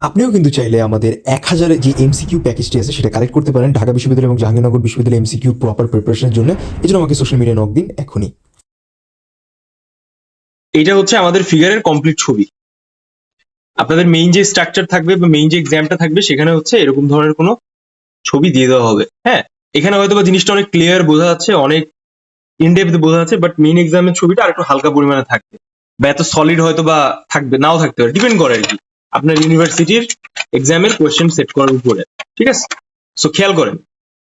আপনিও কিন্তু চাইলে আমাদের ১,০০০ যে এমসিকিউ প্যাকেজটি আছে সেটা কালেক্ট করতে পারেন ঢাকা বিশ্ববিদ্যালয় এবং জাহাঙ্গীরনগর বিশ্ববিদ্যালয় এমসিকিউ প্রপার প্রিপারেশনের জন্য। এজন্য আমাকে সোশ্যাল মিডিয়ায় নক দিন এখনই। এটা হচ্ছে আমাদের ফিগারের কমপ্লিট ছবি। আপনাদের মেইন যে স্ট্রাকচার থাকবে বা মেইন যে এক্সামটা থাকবে সেখানে হচ্ছে এরকম ধরনের কোনো ছবি দিয়ে দেওয়া হবে। হ্যাঁ, এখানে হয়তো বা জিনিসটা অনেক ক্লিয়ার বোঝা যাচ্ছে, অনেক ইনডেপথ বোঝা যাচ্ছে, বাট মেইন এক্সামের ছবিটা আর একটু হালকা পরিমাণে থাকবে বা এত সলিড হয়তো বা থাকবে, নাও থাকতে পারে, ডিপেন্ড করে আর কি আপনার ইউনিভার্সিটির এক্সামের কোয়েশ্চেন সেট করার উপরে। ঠিক আছে, সো খেয়াল করেন,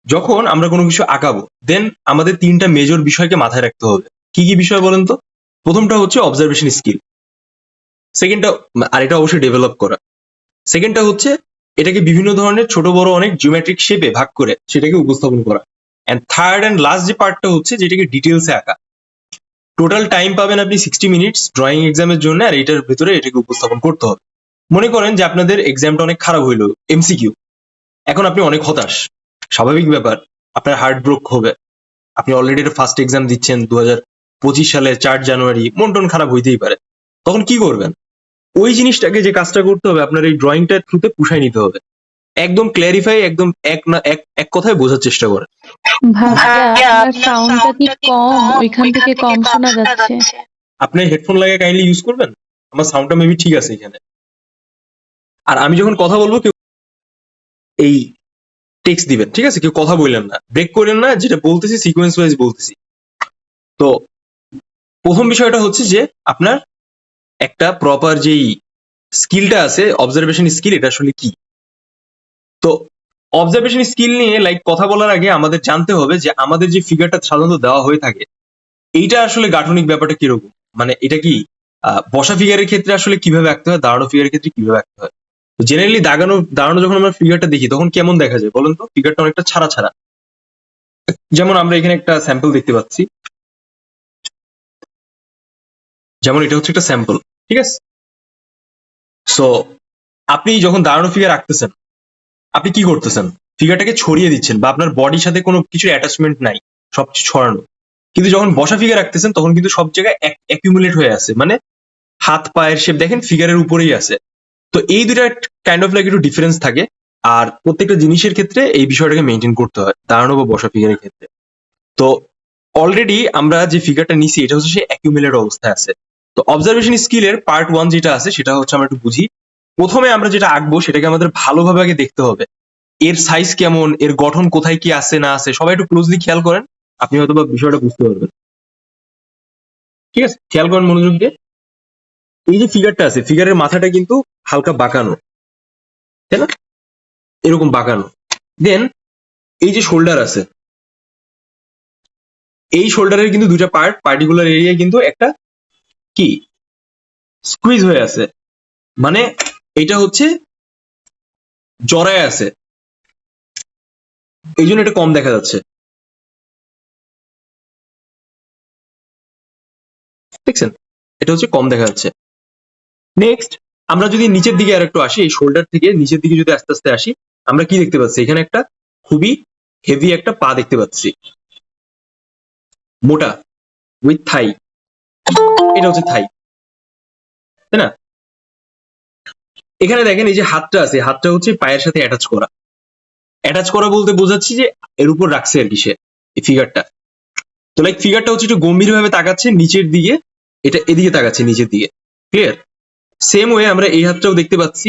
যখন আমরা কোনো কিছু আঁকাবো দেন আমাদের তিনটা মেজর বিষয়কে মাথায় রাখতে হবে। কি কি বিষয় বলেন তো? প্রথমটা হচ্ছে অবজারভেশন স্কিল, সেকেন্ডটা, আর এটা অবশ্যই ডেভেলপ করা, সেকেন্ডটা হচ্ছে এটাকে বিভিন্ন ধরনের ছোট বড় অনেক জিওমেট্রিক শেপে ভাগ করে সেটাকে উপস্থাপন করা, এন্ড থার্ড এন্ড লাস্ট যে পার্টটা হচ্ছে যেটাকে ডিটেলসে আঁকা। টোটাল টাইম পাবেন আপনি 60 মিনিটস ড্রয়িং এক্সামের জন্য, আর এটার ভেতরে এটাকে উপস্থাপন করতে হবে। মনে করেন যে আপনাদের এক্সামটা অনেক খারাপ হইলো, এমসিকিউ, এখন আপনি অনেক হতাশ, স্বাভাবিক ব্যাপার, আপনার হার্ট ব্রোক হবে, আপনি অলরেডি ফার্স্ট এক্সাম দিচ্ছেন 2025 সালে 4 জানুয়ারি, মন টন খারাপ হইতেই পারে। তখন কি করবেন? ওই জিনিসটাকে, যে কাজটা করতে হবে, আপনার এই ড্রয়িংটার থ্রুতে পুষাই নিতে হবে, একদম ক্ল্যারিফাই, একদম এক না এক এক কথায় বোঝার চেষ্টা করেন। ভাইয়া আপনার সাউন্ডটা কি কম? ওইখান থেকে কম শোনা যাচ্ছে। আপনি হেডফোন লাগিয়ে কাইন্ডলি ইউজ করবেন, আমার সাউন্ডটা মেবি ঠিক আছে এখানে। আর আমি যখন কথা বলবো কেউ এই টেক্সট দিবেন, ঠিক আছে? কেউ কথা বললেন না, ব্রেক করেন না, যেটা বলতেছি সিকোয়েন্স ওয়াইজ বলতেছি। তো প্রথম বিষয়টা হচ্ছে যে আপনার একটা প্রপার যেই স্কিলটা আছে অবজারভেশন স্কিল, এটা আসলে কি। তো অবজারভেশন স্কিল নিয়ে লাইক কথা বলার আগে আমাদের জানতে হবে যে আমাদের যে ফিগারটা সাধারণত দেওয়া হয়ে থাকে এইটা আসলে গাঠনিক ব্যাপারটা কিরকম, মানে এটা কি বসা ফিগারের ক্ষেত্রে আসলে কিভাবে আঁকতে হয়, দাঁড়ানো ফিগারের ক্ষেত্রে কিভাবে আঁকতে হয়। জেনারেলি দাঁড়ানো যখন আমরা ফিগারটা দেখি তখন কেমন দেখা যায় বলেন তো? ফিগারটা অনেকটা ছাড়া ছাড়া। যেমন আমরা এখানে একটা স্যাম্পল দেখতে পাচ্ছি, যেমন এটা হচ্ছে একটা স্যাম্পল, ঠিক আছে? সো আপনি যখন দাঁড়ানো ফিগার আঁকতেছেন আপনি কি করতেছেন? ফিগারটাকে ছড়িয়ে দিচ্ছেন, বা আপনার বডির সাথে কোনো কিছু অ্যাটাচমেন্ট নাই, সবকিছু ছড়ানো। কিন্তু যখন বসা ফিগার রাখতেছেন তখন কিন্তু সব জায়গায় অ্যাকিউমুলেট হয়ে আছে, মানে হাত পায়ের শেপ দেখেন ফিগারের উপরেই আছে। তো এই দুটা কাইন্ড অফ লাইক একটু ডিফারেন্স থাকে, আর প্রত্যেকটা জিনিসের ক্ষেত্রে এই বিষয়টাকে মেনটেন করতে হয় দাঁড়ানো বা বসা ফিগারের ক্ষেত্রে। তো অলরেডি আমরা যে ফিগারটা নিছি এটা হচ্ছে সে অ্যাকিউমুলেট অবস্থায় আছে। তো অবজারভেশন স্কিলের পার্ট 1 যেটা আছে সেটা হচ্ছে আমরা একটু বুঝি। প্রথমে আমরা যেটা আঁকবো সেটাকে আমাদের ভালোভাবে আগে দেখতে হবে, এর সাইজ কেমন, এর গঠন কোথায় কি আছে না আছে, সবাই একটু ক্লোজলি খেয়াল করেন, আপনি হয়তো বা বিষয়টা বুঝতে পারবেন। ঠিক আছে, খেয়াল করেন মনোযোগ দিয়ে। এই যে ফিগারটা আছে, ফিগারের মাথাটা কিন্তু হালকা বাঁকানো, তাই না? এরকম বাঁকানো। দেন এই যে শোল্ডার আছে, এই শোল্ডারের কিন্তু দুটা পার্ট, পার্টিকুলার এরিয়া কিন্তু একটা কি স্কুইজ হয়ে আছে, মানে এটা হচ্ছে জড়ায় আছে, এই জন্য এটা কম দেখা যাচ্ছে। দেখছেন, এটা হচ্ছে কম দেখা যাচ্ছে। নেক্সট আমরা যদি নিচের দিকে আর একটু আসি, এই শোল্ডার থেকে নিচের দিকে যদি আস্তে আস্তে আসি, আমরা কি দেখতে পাচ্ছি? এখানে একটা খুবই হেভি একটা পা দেখতে পাচ্ছি, মোটা, উইথ থাই, এটা হচ্ছে থাই, তাই না? এখানে দেখেন এই যে হাতটা আছে, হাতটা হচ্ছে পায়ের সাথে অ্যাটাচ করা। অ্যাটাচ করা বলতে বোঝাচ্ছি যে এর উপর রাখছে আর কি সে এই ফিগারটা। তো লাইক ফিগারটা হচ্ছে একটু গম্ভীর ভাবে তাকাচ্ছে নিচের দিকে, এটা এদিকে তাকাচ্ছে নিচের দিকে। ক্লিয়ার? সেম ওয়ে আমরা এই হাতটাও দেখতে পাচ্ছি,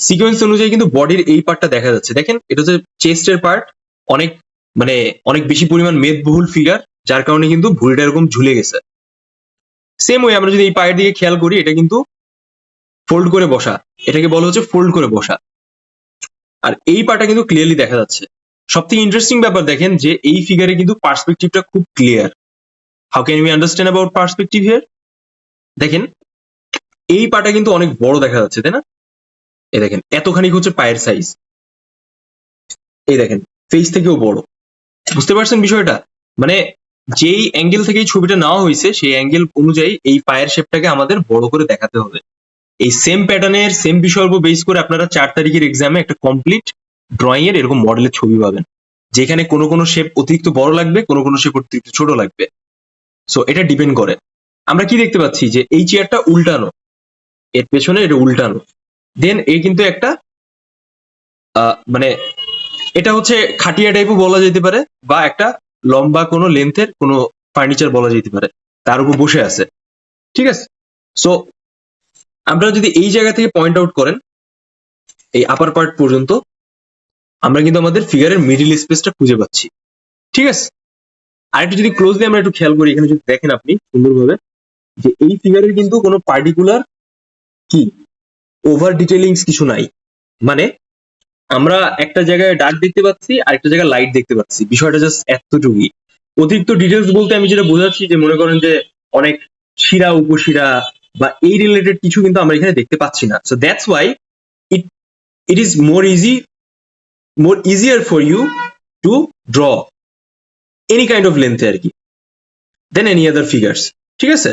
সিকোয়েন্স অনুযায়ী কিন্তু বডির এই পার্টটা দেখা যাচ্ছে। দেখেন এটা হচ্ছে চেস্টের পার্ট, অনেক মানে অনেক বেশি পরিমাণ মেদবহুল ফিগার, যার কারণে কিন্তু ভুঁড়িটা এরকম ঝুলে গেছে। সেম ওয়ে আমরা যদি এই পায়ের দিকে খেয়াল করি, এটা কিন্তু ফোল্ড করে বসা, এটাকে বলা হচ্ছে ফোল্ড করে বসা, আর এই পাটা কিন্তু ক্লিয়ারলি দেখা যাচ্ছে। সব থেকে ইন্টারেস্টিং ব্যাপার দেখেন যে এই ফিগারে কিন্তু পার্সপেক্টিভটা খুব clear. How can we understand about perspective here? দেখেন এই পাটা কিন্তু অনেক বড় দেখা যাচ্ছে, তাই না? এই দেখেন এতখানি হচ্ছে পায়ের সাইজ, এই দেখেন ফেস থেকেও বড়। বুঝতে পারছেন বিষয়টা? মানে যেই অ্যাঙ্গেল থেকে এই ছবিটা নেওয়া হয়েছে সেই অ্যাঙ্গেল অনুযায়ী এই পায়ের শেপটাকে আমাদের বড় করে দেখাতে হবে। এই সেম প্যাটার্নের সেম বিষয়ের উপর বেস করে আপনারা 4 তারিখের এক্সামে একটা কমপ্লিট ড্রয়িং এর এরকম মডেলের ছবি পাবেন, যেখানে কোনো কোনো শেপ অতিরিক্ত বড় লাগবে, কোনো কোনো শেপ অতিরিক্ত ছোট লাগবে। সো এটা ডিপেন্ড করে। আমরা কি দেখতে পাচ্ছি যে এই চেয়ারটা উল্টানো, এর পেছনে এটা উল্টানো, দেন এই কিন্তু একটা মানে এটা হচ্ছে খাটিয়া টাইপও বলা যেতে পারে, বা একটা লম্বা কোনো লেন্থের কোনো ফার্নিচার বলা যেতে পারে, তার উপর বসে আছে। ঠিক আছে, সো আপনারা যদি এই জায়গা থেকে পয়েন্ট আউট করেন এই আপার পার্ট পর্যন্ত, আমরা কিন্তু আমাদের ফিগারের মিডিল স্পেসটা খুঁজে পাচ্ছি। ঠিক আছে, আর একটু যদি ক্লোজলি আমরা একটু খেয়াল করি, এখানে যদি দেখেন আপনি সুন্দরভাবে, যে এই ফিগারের কিন্তু কোনো পার্টিকুলার কি ওভার ডিটেলিংস কিছু নাই। মানে আমরা একটা জায়গায় ডার্ক দেখতে পাচ্ছি আর একটা জায়গায় লাইট দেখতে পাচ্ছি, বিষয়টা জাস্ট এতটুকুই। অতিরিক্ত ডিটেলস বলতে আমি যেটা বোঝাচ্ছি যে মনে করেন যে অনেক শিরা উপশিরা বা এই রিলেটেড কিছু কিন্তু আমরা এখানে দেখতে পাচ্ছি না। So that's why it it is more easier for you to draw any kind of লেন্থে আর কি, দেন এনি আদার ফিগার্স। ঠিক আছে,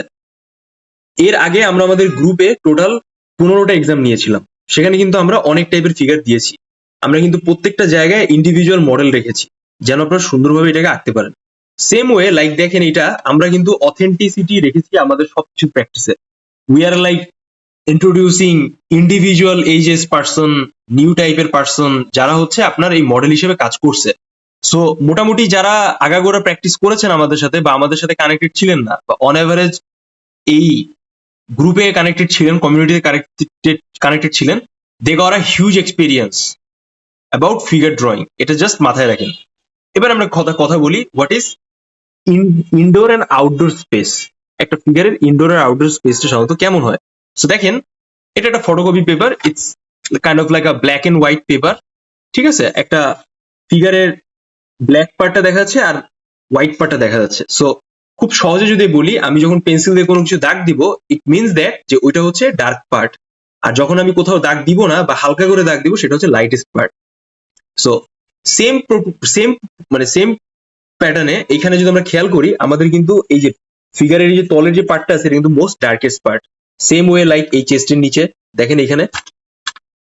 এর আগে আমরা আমাদের গ্রুপে টোটাল 15টা এক্সাম নিয়েছিলাম, সেখানে কিন্তু আমরা অনেক টাইপের ফিগার দিয়েছি। আমরা কিন্তু প্রত্যেকটা জায়গায় ইন্ডিভিজুয়াল মডেল রেখেছি যেন আপনারা সুন্দরভাবে এটাকে আঁকতে পারেন। সেম ওয়ে লাইক দেখেন, এটা আমরা কিন্তু অথেন্টিসিটি রেখেছি আমাদের সবকিছু প্র্যাকটিসে। We are like introducing individual ages person, new টাইপের পার্সন যারা হচ্ছে আপনার এই মডেল হিসেবে কাজ করছে। সো মোটামুটি যারা আগাগোড়া প্র্যাকটিস করেছেন আমাদের সাথে বা আমাদের সাথে কানেক্টেড ছিলেন না, বা অন অ্যাভারেজ এই গ্রুপে কানেক্টেড ছিলেন, কমিউনিটিতে কানেক্টেড ছিলেন, they got a huge experience about figure drawing. এটা জাস্ট মাথায় রাখেন। এবার আমরা কথা বলি what is indoor and outdoor space. একটা ফিগারের ইনডোর আর আউটডোর স্পেসটা সাধারণত কেমন হয়। সো দেখেন, এটা একটা photocopy paper, it's kind of like a black and white paper. ঠিক আছে, একটা ফিগারের ব্ল্যাক পার্টটা দেখা যাচ্ছে আর হোয়াইট পার্টটা দেখা যাচ্ছে। সো খুব সহজে যদি বলি, আমি যখন পেন্সিল দিয়ে কোনো কিছু দাগ দিব, ইট মিনস দ্যাট যে ওইটা হচ্ছে ডার্ক পার্ট, আর যখন আমি কোথাও দাগ দিব না বা হালকা করে দাগ দিব, সেটা হচ্ছে lightest part. So same same same প্যাটার্নে এখানে যদি আমরা খেয়াল করি, আমাদের কিন্তু এই যে ফিগারের এই যে তলের যে পার্টটা আছে, এটা কিন্তু most darkest part. Same way like এই চেস্টের নিচে দেখেন এখানে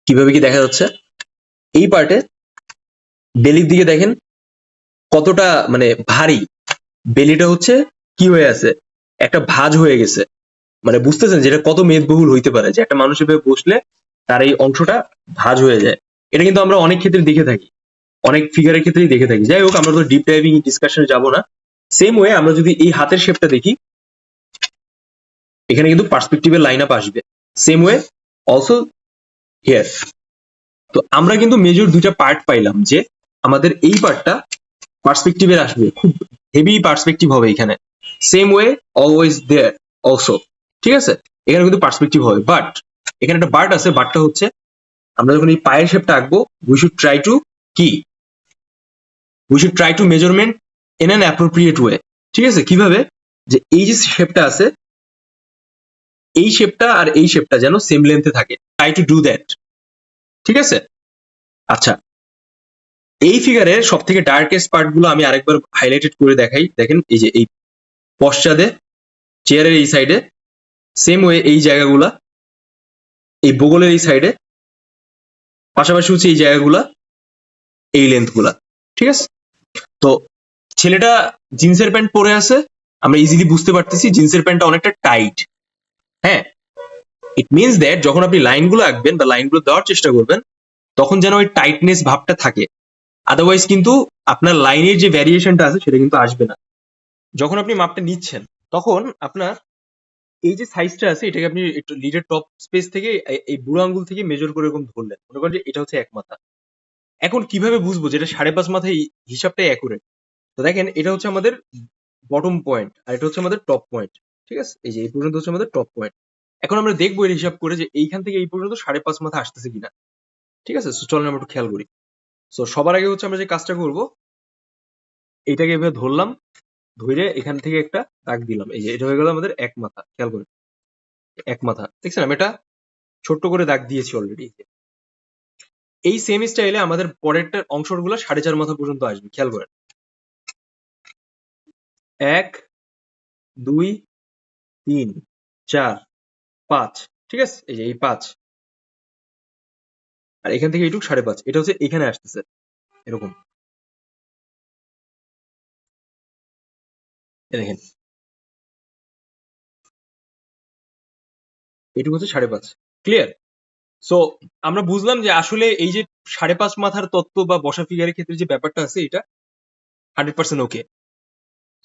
কিভাবে কি দেখা যাচ্ছে, এই পার্টে বেলির দিকে দেখেন কতটা ভারী, বেলিটা হচ্ছে কি হয়ে আছে, একটা ভাঁজ হয়ে গেছে। বুঝতেছেন যেটা কত মেদবহুল হইতে পারে, যে একটা মানুষের ভাবে বসলে তার এই অংশটা ভাঁজ হয়ে যায়। এটা কিন্তু আমরা অনেক ক্ষেত্রে দেখে থাকি, অনেক ফিগারের ক্ষেত্রেই দেখে থাকি। যাই হোক, আমরা তো ডিপ ডাইভিং ডিসকাশনে যাব না। সেম ওয়ে আমরা যদি এই হাতের শেপটা দেখি, এখানে কিন্তু পার্সপেক্টিভের লাইন আপ আসবে। Same way also here. তো আমরা কিন্তু মেজর দুইটা পার্ট পাইলাম, যে আমাদের এই পার্টটা পার্সপেক্টিভের আসবে, খুব হেভি পার্সপেক্টিভ হবে এখানে। Same way always there also. ঠিক আছে, এখানে কিন্তু পার্সপেক্টিভ হবে, বাট এখানে একটা বাট আছে। বাটটা হচ্ছে আমরা যখন এই পায়ের শেপটা আঁকবো, উই শুড ট্রাই টু কি we should try to measurement in an appropriate way. ঠিক আছে, কিভাবে, যে এই যে শেপটা আছে, এই শেপটা আর এই শেপটা যেন সেম লেন্থে থাকে। Try to do that. ঠিক আছে, আচ্ছা, এই ফিগারের সব থেকে ডার্কেস্ট পার্ট গুলো আমি আরেকবার হাইলাইটেড করে দেখাই। দেখেন এই যে এই পশ্চাদে, চেয়ারের এই সাইডে, সেম ওয়ে এই জায়গাগুলা, এই বগলের এই সাইডে, পাশাপাশি হচ্ছে এই জায়গাগুলা, এই লেন্থ গুলা। ঠিক আছে, তো ছেলেটা জিন্সের প্যান্ট পরে আছে, আমরা ইজিলি বুঝতে পারতেছি জিন্সের প্যান্টটা অনেকটা টাইট। হ্যাঁ, ইট মিনস দ্যাট যখন আপনি লাইনগুলো আঁকবেন বা লাইনগুলো দেওয়ার চেষ্টা করবেন, তখন যেন ওই টাইটনেস ভাবটা থাকে। আদারওয়াইজ কিন্তু আপনার লাইনের যে ভ্যারিয়েশনটা আছে সেটা কিন্তু আসবে না। যখন আপনি মাপটা নিচ্ছেন, তখন আপনার এই যে সাইজটা আছে, এটাকে আপনি একটু লিডের টপ স্পেস থেকে এই বুড়ো আঙ্গুল থেকে মেজর করে এরকম ধরলেন, মনে করেন যে এটা হচ্ছে 1 মাথা। এখন কিভাবে বুঝবো যেটা 5.5 মাথা, এই হিসাবটাই অ্যাকুরেট? তো দেখেন, এটা হচ্ছে আমাদের বটম পয়েন্ট আর এটা হচ্ছে আমাদের টপ পয়েন্ট। ঠিক আছে, এই যে এই পর্যন্ত হচ্ছে আমাদের টপ পয়েন্ট। এখন আমরা দেখবো এর হিসাব করে যে এইখান থেকে এই পর্যন্ত 5.5 মাথা আসতেছে কিনা। ঠিক আছে, চলেন আমরা একটু খেয়াল করি। সো সবার আগে হচ্ছে আমরা যে কাজটা করব, এইটাকে এভাবে ধরলাম, ধরে এখান থেকে একটা দাগ দিলাম। এই যে এটা হয়ে গেল আমাদের 1 মাথা। খেয়াল করি, 1 মাথা দেখছেন, আমি এটা ছোট্ট করে দাগ দিয়েছি অলরেডি। এই সেম স্টাইলে আমাদের পরেরটার অংশগুলো 4.5 মাথা পর্যন্ত আসবে। খেয়াল করেন, 1 2 3 4 5। ঠিক আছে, এই যে এই 5, আর এখান থেকে এইটুক 5.5, এটা হচ্ছে এখানে আসতেছে এরকম। দেখেন, এটুকু হচ্ছে 5.5। ক্লিয়ার? সো আমরা বুঝলাম যে আসলে এই যে 5.5 মাথার তত্ত্ব বা বসা ফিগারের ক্ষেত্রে যে ব্যাপারটা আছে এটা 100% ওকে।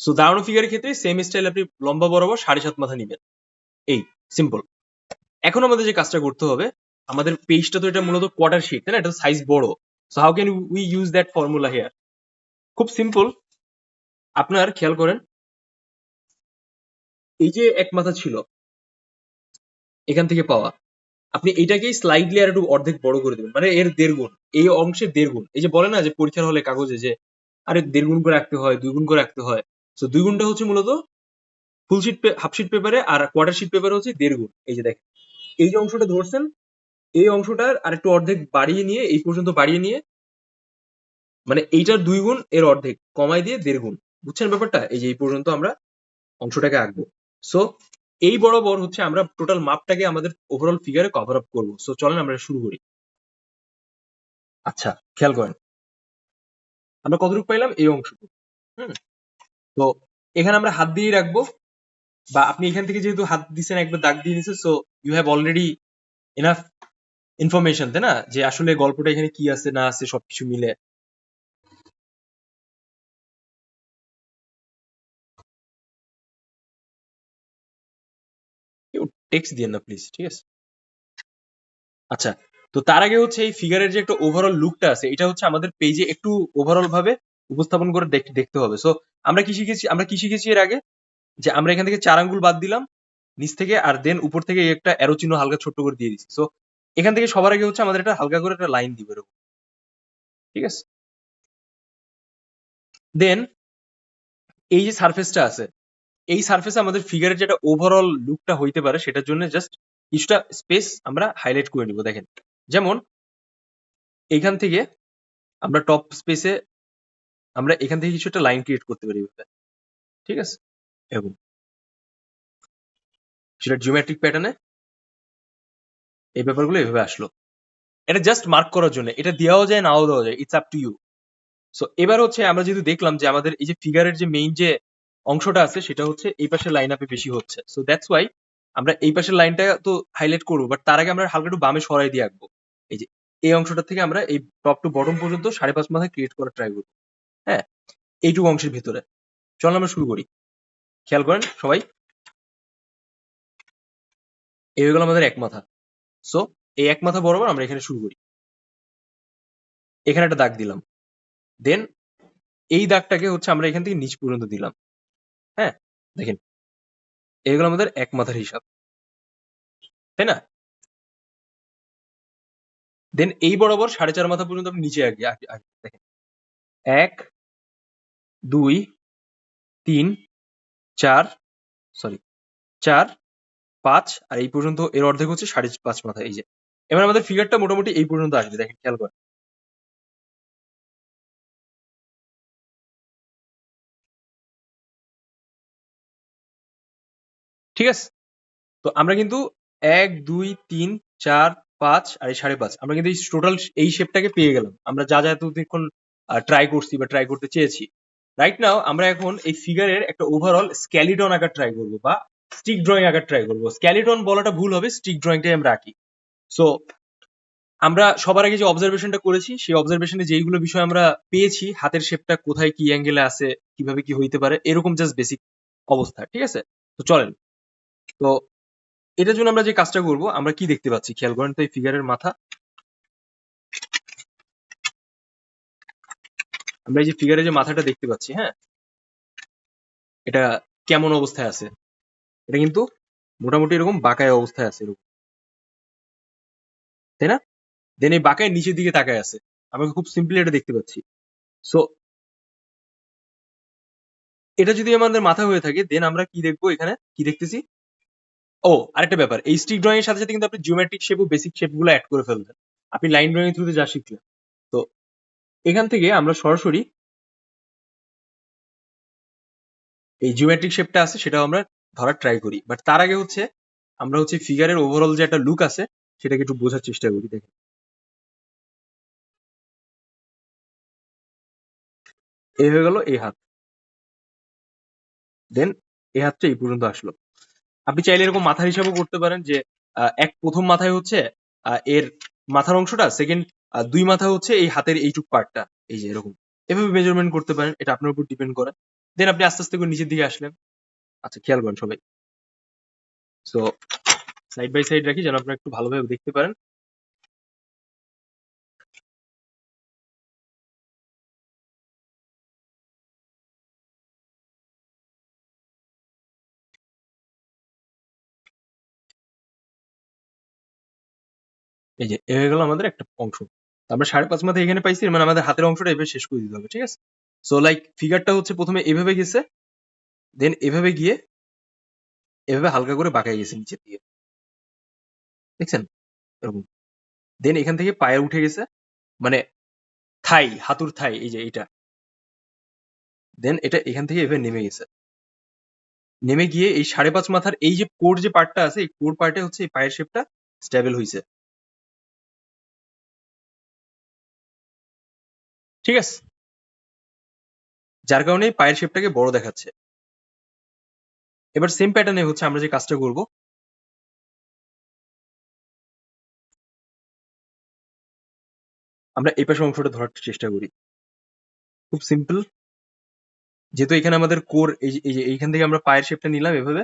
সো দাঁড়ানো ফিগারের ক্ষেত্রে সেম স্টাইল আপনি লম্বা বরাবর 7.5 মাথা নিবেন, এই সিম্পল। এখন আমাদের যে কাজটা করতে হবে, আমাদের পেজটা তো এটা মূলত কোয়ার্টার শিট, তাই না? এটা সাইজ বড়। So how can we use that formula here? খুব সিম্পল। আপনার খেয়াল করেন, এই যে এক মাথা ছিল এখান থেকে পাওয়া, আপনি এটাকেই স্লাইডলি আর একটু অর্ধেক বড় করে দেবেন, মানে এর 1.5 গুণ, এই অংশের 1.5 গুণ। এই যে বলে না যে পরীক্ষার হলে কাগজে যে আরে 1.5 গুণ করে রাখতে হয়, 2 গুণ করে রাখতে হয়। সো 2 গুণটা হচ্ছে মূলত ফুল শিট, হাফ শিট পেপারে, আর কোয়ার্টার শিট পেপারে হচ্ছে 1.5 গুণ। এই যে দেখেন, এই যে অংশটা ধরছেন, এই অংশটার আর একটু অর্ধেক বাড়িয়ে নিয়ে, এই পর্যন্ত বাড়িয়ে নিয়ে, মানে এইটার 2 গুণ এর অর্ধেক কমাই দিয়ে 1.5 গুণ। বুঝছেন ব্যাপারটা? এই যে এই পর্যন্ত আমরা অংশটাকে আঁকবো। সো এই বরাবর হচ্ছে আমরা টোটাল মাপটাকে আমাদের ওভারঅল ফিগারে কভার আপ করবো। সো চলেন আমরা শুরু করি। আচ্ছা, খেয়াল করেন আমরা কতটুকু পাইলাম, এই অংশটুকু। হুম, তো এখানে আমরা হাত দিয়ে রাখবো, বা আপনি এখান থেকে যেহেতু হাত দিচ্ছেন একবার দাগ দিয়ে নিছেন, so you have already enough information, তাই না? যে আসলে গল্পটা এখানে কি আছে না আছে সবকিছু মিলে। কেউ টেক্সট দিয়ে না প্লিজ, ঠিক আছে? আচ্ছা, তো তার আগে হচ্ছে এই ফিগারের যে একটা ওভারঅল লুকটা আছে, এটা হচ্ছে আমাদের পেজে একটু ওভারঅল ভাবে উপস্থাপন করে দেখতে হবে। সো আমরা কি শিখেছি এর আগে, যে আমরা এখান থেকে 4 আঙ্গুল বাদ দিলাম নিচ থেকে, আর দেন উপর থেকে এই একটা অ্যারো চিহ্ন হালকা ছোট্ট করে দিয়ে দিচ্ছি। সো এখান থেকে সবার আগে হচ্ছে আমাদের একটা হালকা করে একটা লাইন দিব এরকম, ঠিক আছে? দেন এই যে সারফেসটা আছে, এই সারফেসে আমাদের ফিগারের যেটা ওভারঅল লুকটা হইতে পারে সেটার জন্য জাস্ট কিছুটা স্পেস আমরা হাইলাইট করে নিব। দেখেন, যেমন এইখান থেকে আমরা টপ স্পেসে আমরা এখান থেকে কিছু একটা লাইন ক্রিয়েট করতে পারি এভাবে, ঠিক আছে? এরকম সেটা জিওমেট্রিক প্যাটার্নে এই ব্যাপারগুলো এভাবে আসলো। এটা জাস্ট মার্ক করার জন্য, এটা দেওয়াও যায় নাও দেওয়া যায়, it's up to you. So এবার হচ্ছে আমরা যেহেতু দেখলাম যে আমাদের এই যে ফিগারের যে মেইন যে অংশটা আছে সেটা হচ্ছে এই পাশের লাইন আপে বেশি হচ্ছে, সো দ্যাটস ওয়াই আমরা এই পাশের লাইনটা তো হাইলাইট করবো, বাট তার আগে আমরা হালকা একটু বামে সরাই দিয়ে আঁকবো। এই যে এই অংশটা থেকে আমরা এই টপ টু বটম পর্যন্ত 5.5 মাথায় ক্রিয়েট করার ট্রাই করবো। হ্যাঁ, এইটুকু অংশের ভিতরে। চলো আমরা শুরু করি। খেয়াল করেন সবাই, এই হয়ে গেল আমাদের এক মাথা। সো এই এক মাথা বরাবর আমরা এখানে শুরু করি। এখানে একটা দাগ দিলাম, দেন এই দাগটাকে হচ্ছে আমরা এখান থেকে নিচ পর্যন্ত দিলাম। হ্যাঁ, দেখেন এগুলো আমাদের এক মাথার হিসাব, তাই না? দেন এই বরাবর 4.5 মাথা পর্যন্ত আপনি নিচে দেখেন 1 2 3 4, সরি 4 5, আর এই পর্যন্ত এর অর্ধেক হচ্ছে 5.5 মাথা। এই যে এবার আমাদের ফিগারটা মোটামুটি এই পর্যন্ত আসবে, দেখেন খেয়াল করেন। ঠিক আছে, তো আমরা কিন্তু 1 2 3 4 5 আর এই 5.5, আমরা কিন্তু এই টোটাল এই শেপটাকে পেয়ে গেলাম, আমরা যা যা এতক্ষণ ট্রাই করছি বা ট্রাই করতে চেয়েছি। রাইট নাও আমরা এখন এই ফিগারের একটা ওভারঅল স্কেলিটন আঁকার ট্রাই করবো, বা স্টিক ড্রয়িং আঁকার ট্রাই করবো। স্কেলিটন বলাটা ভুল হবে, স্টিক ড্রয়িংটাই আমরা আঁকি। সো আমরা সবার আগে যে অবজারভেশনটা করেছি, সেই অবজারভেশনে যেইগুলো বিষয় আমরা পেয়েছি, হাতের শেপটা কোথায় কি অ্যাঙ্গেলে আছে, কিভাবে কি হইতে পারে, এরকম জাস্ট বেসিক অবস্থা, ঠিক আছে? তো চলেন, তো এটার জন্য আমরা যে কাজটা করব, আমরা কি দেখতে পাচ্ছি খেয়াল করেন তো, এই ফিগারের মাথা, আমরা এই যে ফিগারে যে মাথাটা দেখতে পাচ্ছি, হ্যাঁ, এটা কেমন অবস্থায় আছে? এটা কিন্তু মোটামুটি এরকম বাঁকায় অবস্থায় আছে এরকম, তাই না? দেন এই বাঁকায় নিচের দিকে তাকায় আছে, আমরা খুব সিম্পলি এটা দেখতে পাচ্ছি। সো এটা যদি আমাদের মাথা হয়ে থাকে, দেন আমরা কি দেখবো, এখানে কি দেখতেছি? ও আরেকটা ব্যাপার, এই স্টিক ড্রয়িং এর সাথে সাথে কিন্তু আপনি জিওমেট্রিক শেপ ও বেসিক শেপ গুলো অ্যাড করে ফেলবেন, আপনি লাইন ড্রয়িং এর থ্রুতে যা শিখলেন। তো এখান থেকে আমরা সরাসরি এই জিওমেট্রিক শেপটা আছে সেটাও আমরা ধরার ট্রাই করি, বাট তার আগে হচ্ছে আমরা হচ্ছে ফিগারের ওভারঅল যে একটা লুক আছে সেটাকে একটু বোঝার চেষ্টা করি। দেখেন এই হয়ে গেল এই হাত, দেন এই হাতটা এই পর্যন্ত আসলো। আপনি চাইলে এরকম মাথার হিসাবও করতে পারেন যে এক প্রথম মাথায় হচ্ছে এর মাথার অংশটা, সেকেন্ড 2 মাথা হচ্ছে এই হাতের এইটুক পার্টটা, এই যে এরকম এভাবে মেজারমেন্ট করতে পারেন, এটা আপনার উপর ডিপেন্ড করে। দেন আপনি আস্তে আস্তে করে নিচের দিকে আসলেন। আচ্ছা, খেয়াল করেন সবাই। সো সাইড বাই সাইড রাখি যেন আপনারা একটু ভালোভাবে দেখতে পারেন। এই যে এ হয়ে গেল আমাদের একটা অংশ। আমরা 5.5 মাথা এখানে পাইছি, মানে আমাদের হাতের অংশটা এভাবে শেষ করে দিতে হবে, ঠিক আছে? সো লাইক ফিগারটা হচ্ছে প্রথমে এভাবে গেছে, দেন এভাবে গিয়ে এভাবে হালকা করে বাঁকায় গেছে নিচের দিকে, দেখছেন এরকম। দেন এখান থেকে পায়ে উঠে গেছে, মানে থাই, হাঁটুর থাই, এই যে এটা। দেন এটা এখান থেকে এভাবে নেমে গেছে, নেমে গিয়ে এই 5.5 মাথার এই যে কোর যে পার্টটা আছে, এই কোর পার্টে হচ্ছে এই পায়ের শেপটা স্টেবল হয়েছে, ঠিক আছে? যার কারণে এই পায়ের শেপটাকে বড় দেখাচ্ছে। এবার সেম প্যাটার্নে হচ্ছে আমরা যে কাজটা করব, আমরা এই পাশের অংশটা ধরার চেষ্টা করি। খুব সিম্পল, যেহেতু এখানে আমাদের কোর, এই যে এইখান থেকে আমরা পায়ের শেপটা নিলাম এভাবে,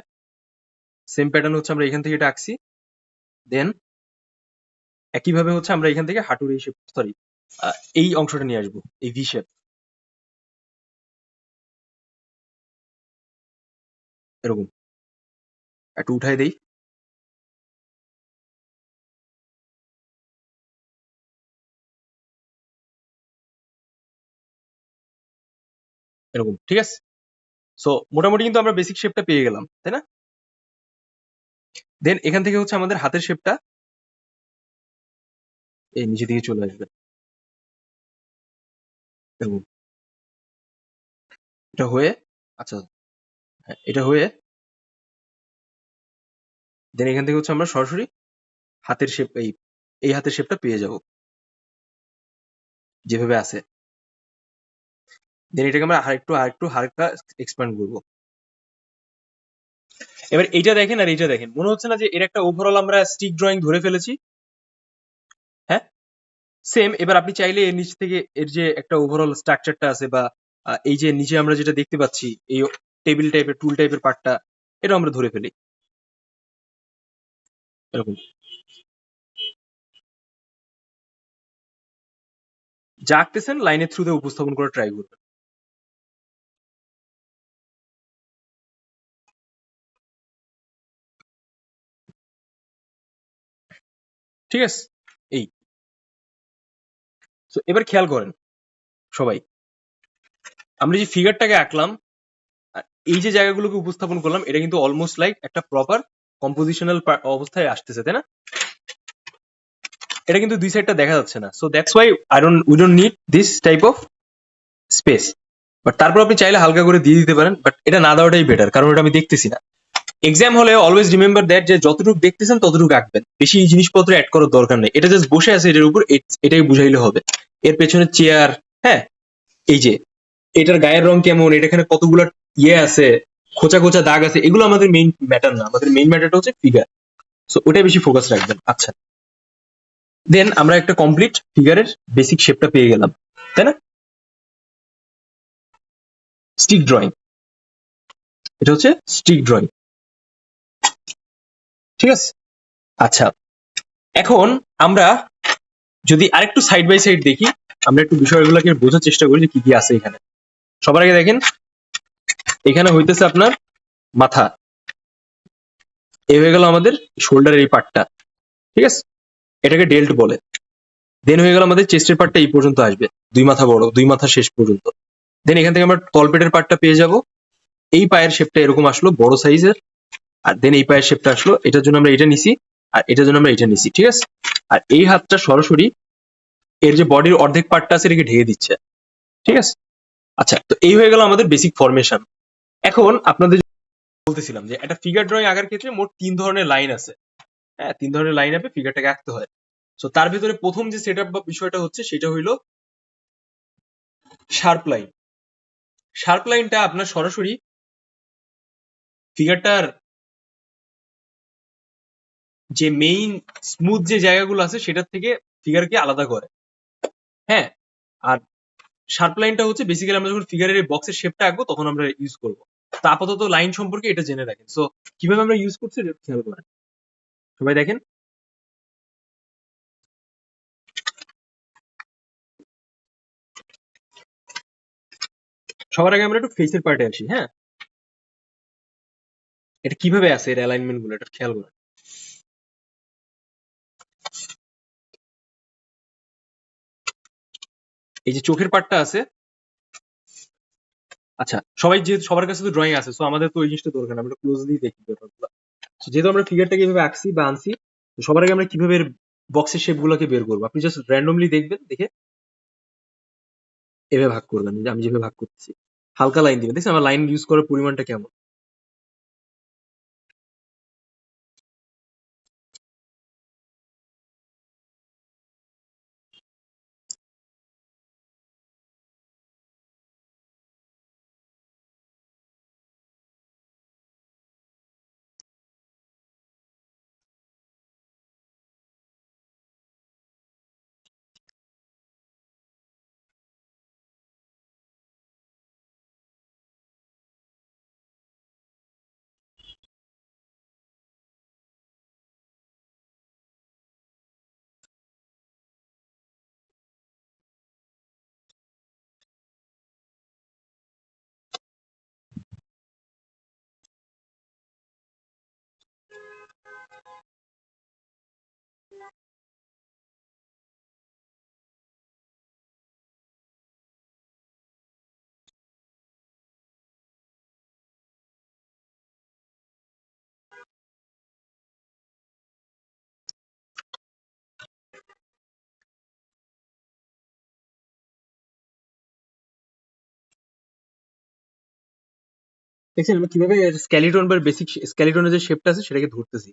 সেম প্যাটার্ন হচ্ছে আমরা এখান থেকে এটা আঁকছি। দেন একইভাবে হচ্ছে আমরা এখান থেকে হাঁটুর এই শেপ, সরি, এই অংশটা নিয়ে আসবো, এই ভি শেপ, এরকম একটু উঠাই দেই, এরকম, ঠিক আছে? সো মোটামুটি কিন্তু আমরা বেসিক শেপটা পেয়ে গেলাম, তাই না? দেন এখান থেকে হচ্ছে আমাদের হাতের শেপটা এই নিচে দিকে চলে আসবে, এরকম। এটা হয়ে, আচ্ছা, হ্যাঁ, এটা হয়ে দেন এখান থেকে হচ্ছে আমরা সরাসরি হাতের শেপ, এই হাতের শেপটা পেয়ে যাব যেভাবে আছে। দেন এটাকে আমরা আরেকটু হালকা এক্সপ্যান্ড করবো। এবার এইটা দেখেন আর এইটা দেখেন, মনে হচ্ছে না যে এর একটা ওভারঅল আমরা স্টিক ড্রয়িং ধরে ফেলেছি? হ্যাঁ, সেম। এবার আপনি চাইলে এর নিচ থেকে এর যে একটা ওভারঅল স্ট্রাকচারটা আছে, বা এই যে নিচে আমরা যেটা দেখতে পাচ্ছি, এই টেবিল টাইপের, টুল টাইপের পার্টটা, এটা আমরা ধরে ফেলি, এরকম। যা আঁকতেছেন লাইনের থ্রুতে উপস্থাপন করে ট্রাই করবেন। ঠিক আছে? এই, তো এবার খেয়াল করেন সবাই, আমরা যে ফিগারটাকে আঁকলাম আর এই যে জায়গাগুলোকে উপস্থাপন করলাম, এটা কিন্তু অলমোস্ট লাইক একটা প্রপার কম্পোজিশনাল অবস্থায় আসতেছে, তাই না? এটা কিন্তু দুই সাইডটা দেখা যাচ্ছে না, so that's why we don't need this type of speech. But তারপর আপনি চাইলে হালকা করে দিয়ে দিতে পারেন, বাট এটা না দেওয়াটাই বেটার, কারণ এটা আমি দেখতেছি না। এক্সাম হলে অলওয়েজ রিমেম্বার দ্যাট, যে যতটুকু দেখতেছেন ততটুকু আঁকবেন, বেশি জিনিসপত্র অ্যাড করার দরকার নেই। এটা জাস্ট বসে আছে এটার উপর, এটাই বুঝাইলে হবে। এর পেছনে চেয়ার, হ্যাঁ, এই যে এটার গায়ের রং কেমন, এটা এখানে কতগুলো ইয়ে আছে, খোঁচা খোঁচা দাগ আছে, এগুলো আমাদের মেইন ম্যাটার না। আমাদের মেইন ম্যাটারটা হচ্ছে ফিগার, সো ওটাই বেশি ফোকাস রাখবেন। আচ্ছা, দেন আমরা একটা কমপ্লিট ফিগারের বেসিক শেপটা পেয়ে গেলাম, তাই না? স্টিক ড্রয়িং, এটা হচ্ছে স্টিক ড্রয়িং, ঠিক আছে? আচ্ছা, এখন আমরা যদি আরেকটু সাইড বাই সাইড দেখি, আমরা একটু বিষয়গুলোকে বোঝার চেষ্টা করি যে কি কি আছে এখানে। সবার আগে দেখেন, এখানে হইতেছে আপনার মাথা, এ হয়ে গেল আমাদের শোল্ডারের এই পার্টটা, ঠিক আছে? এটাকে ডেল্ট বলে। দেন হয়ে গেল আমাদের চেস্টের পার্টটা এই পর্যন্ত আসবে, 2 মাথা বড়, 2 মাথা শেষ পর্যন্ত। দেন এখান থেকে আমরা তলপেটের পার্টটা পেয়ে যাব, এই পায়ের শেপটা এরকম আসলো বড় সাইজের, আর দেন এই পায়ের শেপটা আসলো, এটার জন্য আমরা এটা নিছি, আর এটার জন্য আমরা এটা নিছি, ঠিক আছে? আর এই হাতটা সরাসরি এর যে বডির অর্ধেক পার্টটা আছে এটাকে ঢেকে দিচ্ছে, ঠিক আছে? আচ্ছা, তো এই হয়ে গেল আমাদের বেসিক ফরমেশন। এখন আপনাদের বলতেছিলাম যে একটা ফিগার ড্রয়িং আঁকার ক্ষেত্রে মোট 3 ধরনের লাইন আছে। হ্যাঁ, 3 ধরনের লাইন আপে ফিগারটাকে আঁকতে হয়। সো তার ভিতরে প্রথম যে সেট আপ বা বিষয়টা হচ্ছে সেটা হইলো শার্প লাইন। শার্প লাইনটা আপনার সরাসরি ফিগারটার যে মেইন স্মুথ যে জায়গাগুলো আছে সেটার থেকে ফিগারকে আলাদা করে। হ্যাঁ, আর শার্প লাইনটা হচ্ছে বেসিক্যালি আমরা যখন ফিগারের বক্সের শেপটা আঁকবো তখন আমরা ইউজ করবো। তো আপাতত লাইন সম্পর্কে এটা জেনে রাখেন। সো কিভাবে আমরা ইউজ করছি এটা খেয়াল করেন। সবাই দেখেন, সবার আগে আমরা একটু ফেসের পার্টে আসি। হ্যাঁ, এটা কিভাবে আছে এর অ্যালাইনমেন্ট গুলো, এটা খেয়াল করেন। এই যে চোখের পার্টটা আছে, আচ্ছা সবাই যেহেতু সবার কাছে তো ড্রয়িং আছে, সো আমাদের তো ওই জিনিসটা দরকার না, আমরা ক্লোজলি দেখি ব্যাপারগুলো। So, যেহেতু আমরা ফিগারটাকে এভাবে আঁকছি বা আনছি, তো সবার আগে আমরা কিভাবে বক্সের শেপ গুলোকে বের করবো, আপনি জাস্ট র্যান্ডমলি দেখবেন, দেখে এভাবে ভাগ করবেন। যে আমি যেভাবে ভাগ করতেছি, হালকা লাইন দিবেন। দেখছেন আমার লাইন ইউজ করার পরিমাণটা কেমন। দেখছেন আমরা কিভাবে স্কেলিটন বা বেসিক স্কেলিটনের যে শেপটা আছে সেটাকে ধরতেছি।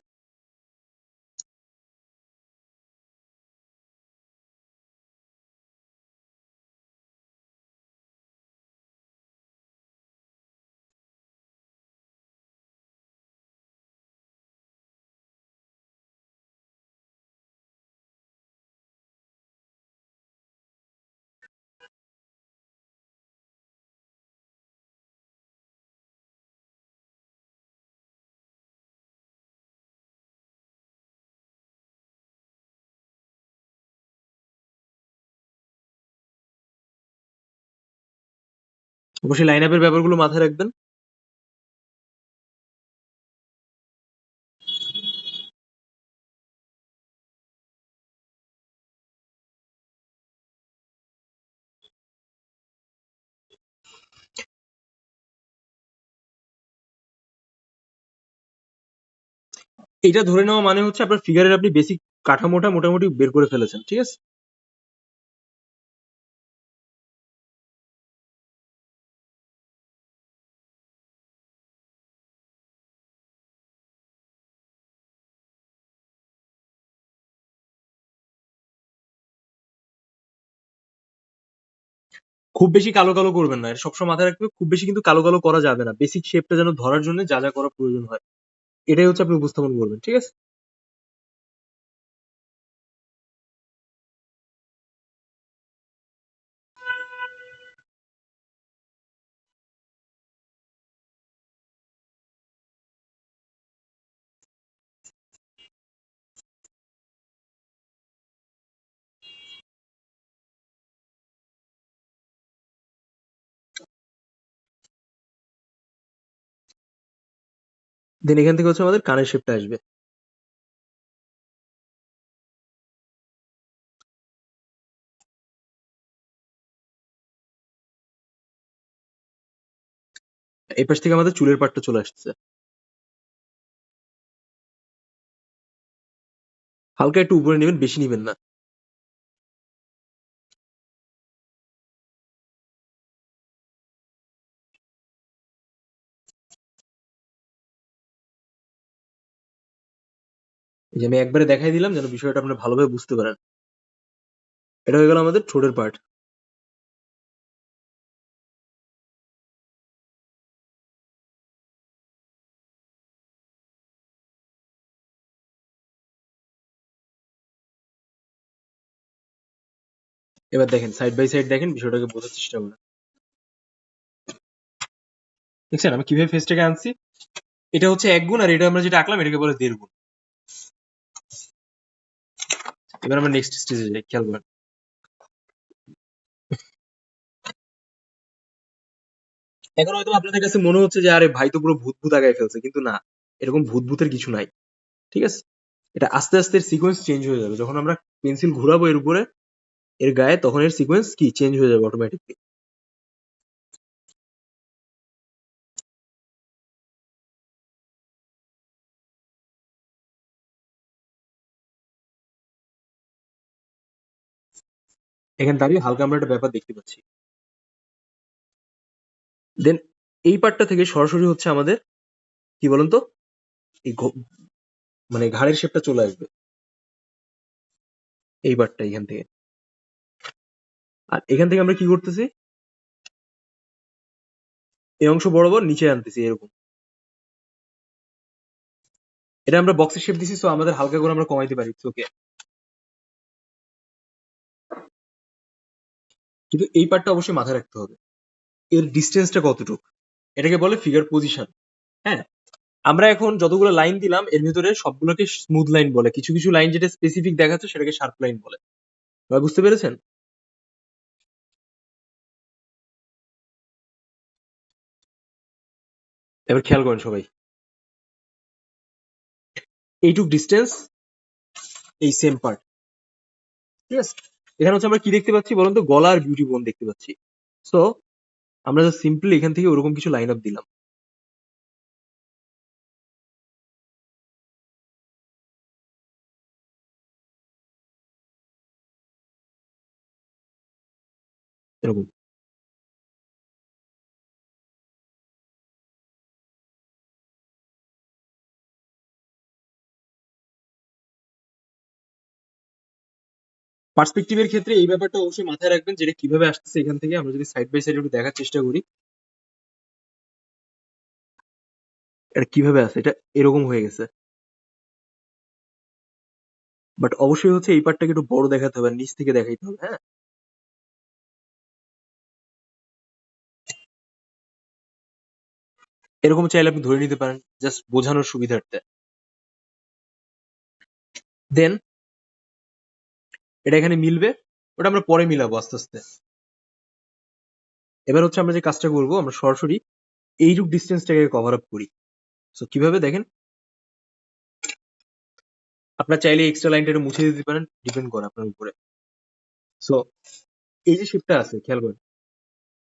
অবশ্যই লাইন আপের ব্যাপারগুলো মাথায় রাখবেন। এটা ধরে নেওয়া মানে হচ্ছে আপনার ফিগারের আপনি বেসিক কাঠামোটা মোটামুটি বের করে ফেলেছেন, ঠিক আছে। খুব বেশি কালো কালো করবেন না, এটা সবসময় মাথায় রাখতে হবে। খুব বেশি কিন্তু কালো কালো করা যাবে না, বেসিক শেপটা যেন ধরার জন্য যা যা করা প্রয়োজন হয় এটাই হচ্ছে আপনি উপস্থাপন করবেন, ঠিক আছে। দেন এখান থেকে হচ্ছে আমাদের কানের শেপটা আসবে। এই পাশ থেকে আমাদের চুলের পাটটা চলে আসছে। হালকা একটু উপরে নেবেন, বেশি নিবেন না। এই যে আমি একবারে দেখাই দিলাম যেন বিষয়টা আপনি ভালোভাবে বুঝতে পারেন। এটা হয়ে গেল আমাদের ঠোঁটের পার্ট। এবার দেখেন সাইড বাই সাইড দেখেন, বিষয়টাকে বোঝার চেষ্টা করেন। দেখছেন আমি কিভাবে ফেসটাকে আনছি? এটা হচ্ছে 1 গুণ, আর এটা আমরা যেটা আঁকলাম এটাকে বলে 1.5 গুণ। এবার আমরা নেক্সট স্টেজে যাই, খেয়াল করেন। এখন হয়তো আপনাদের কাছে মনে হচ্ছে যে আরে ভাই তো পুরো ভূত ভূত আগায় ফেলছে, কিন্তু না, এরকম ভূত ভূতের কিছু নাই। ঠিক আছে, এটা আস্তে আস্তে সিকোয়েন্স চেঞ্জ হয়ে যাবে। যখন আমরা পেন্সিল ঘুরাবো এর উপরে, এর গায়ে, তখন এর সিকোয়েন্স কি চেঞ্জ হয়ে যাবে অটোমেটিকলি। এখানে দাঁড়িয়ে হালকা আমরা একটা ব্যাপার দেখতে পাচ্ছি। দেন এই পার্টটা থেকে সরাসরি হচ্ছে আমাদের কি বলুন তো, এই মানে ঘাড়ের শেপটা চলে আসবে এই পার্টটা এখান থেকে। আর এখান থেকে আমরা কি করতেছি, এই অংশ বরাবর নিচে আনতেছি এরকম। এটা আমরা বক্সের শেপ দিছি, তো আমাদের হালকা করে আমরা কমাইতে পারি, ওকে। কিন্তু এই পার্টটা অবশ্যই মাথায় রাখতে হবে, এর ডিস্টেন্সটা কতটুকু, এটাকে বলে ফিগার পজিশন। হ্যাঁ, আমরা এখন যতগুলো লাইন দিলাম এর ভিতরে সবগুলোকে স্মুথ লাইন বলে, কিছু কিছু লাইন যেটা স্পেসিফিক দেখাচ্ছে সেটাকে শার্প লাইন বলে। এবার বুঝতে পেরেছেন? এবার খেয়াল করেন সবাই, এইটুক ডিস্টেন্স, এই সেম পার্ট। ঠিক আছে, এখানে হচ্ছে আমরা কি দেখতে পাচ্ছি বলুন তো, গলা আর বিউটি বোন দেখতে পাচ্ছি। সো আমরা সিম্পলি এখান থেকে ওরকম কিছু লাইন আপ দিলাম। এরকম পার্সপেক্টিভের ক্ষেত্রে এই ব্যাপারটা অবশ্যই মাথায় রাখবেন, যেটা কিভাবে আসতেছে এখান থেকে। আমরা যদি সাইড বাই সাইড একটু দেখার চেষ্টা করি, এটা কিভাবে আছে, এটা এরকম হয়ে গেছে। বাট অবশ্যই হচ্ছে এই পার্টটাকে একটু বড় দেখাতে হবে, আর নিচ থেকে দেখাইতে হবে। হ্যাঁ, এরকম চাইলে আপনি ধরে নিতে পারেন, জাস্ট বোঝানোর সুবিধার্থে। দেন এটা এখানে মিলবে, ওটা আমরা পরে মিলাবো আস্তে আস্তে। এবার হচ্ছে আমরা যে কাজটা করবো, আমরা সরাসরি এইটুক ডিস্টেন্সটাকে কভার আপ করি। সো কিভাবে দেখেন, আপনার চাইলে এক্সট্রা লাইনটা একটু মুছে দিতে পারেন, ডিপেন্ড করে আপনার উপরে। সো এই যে শেপটা আছে খেয়াল করেন,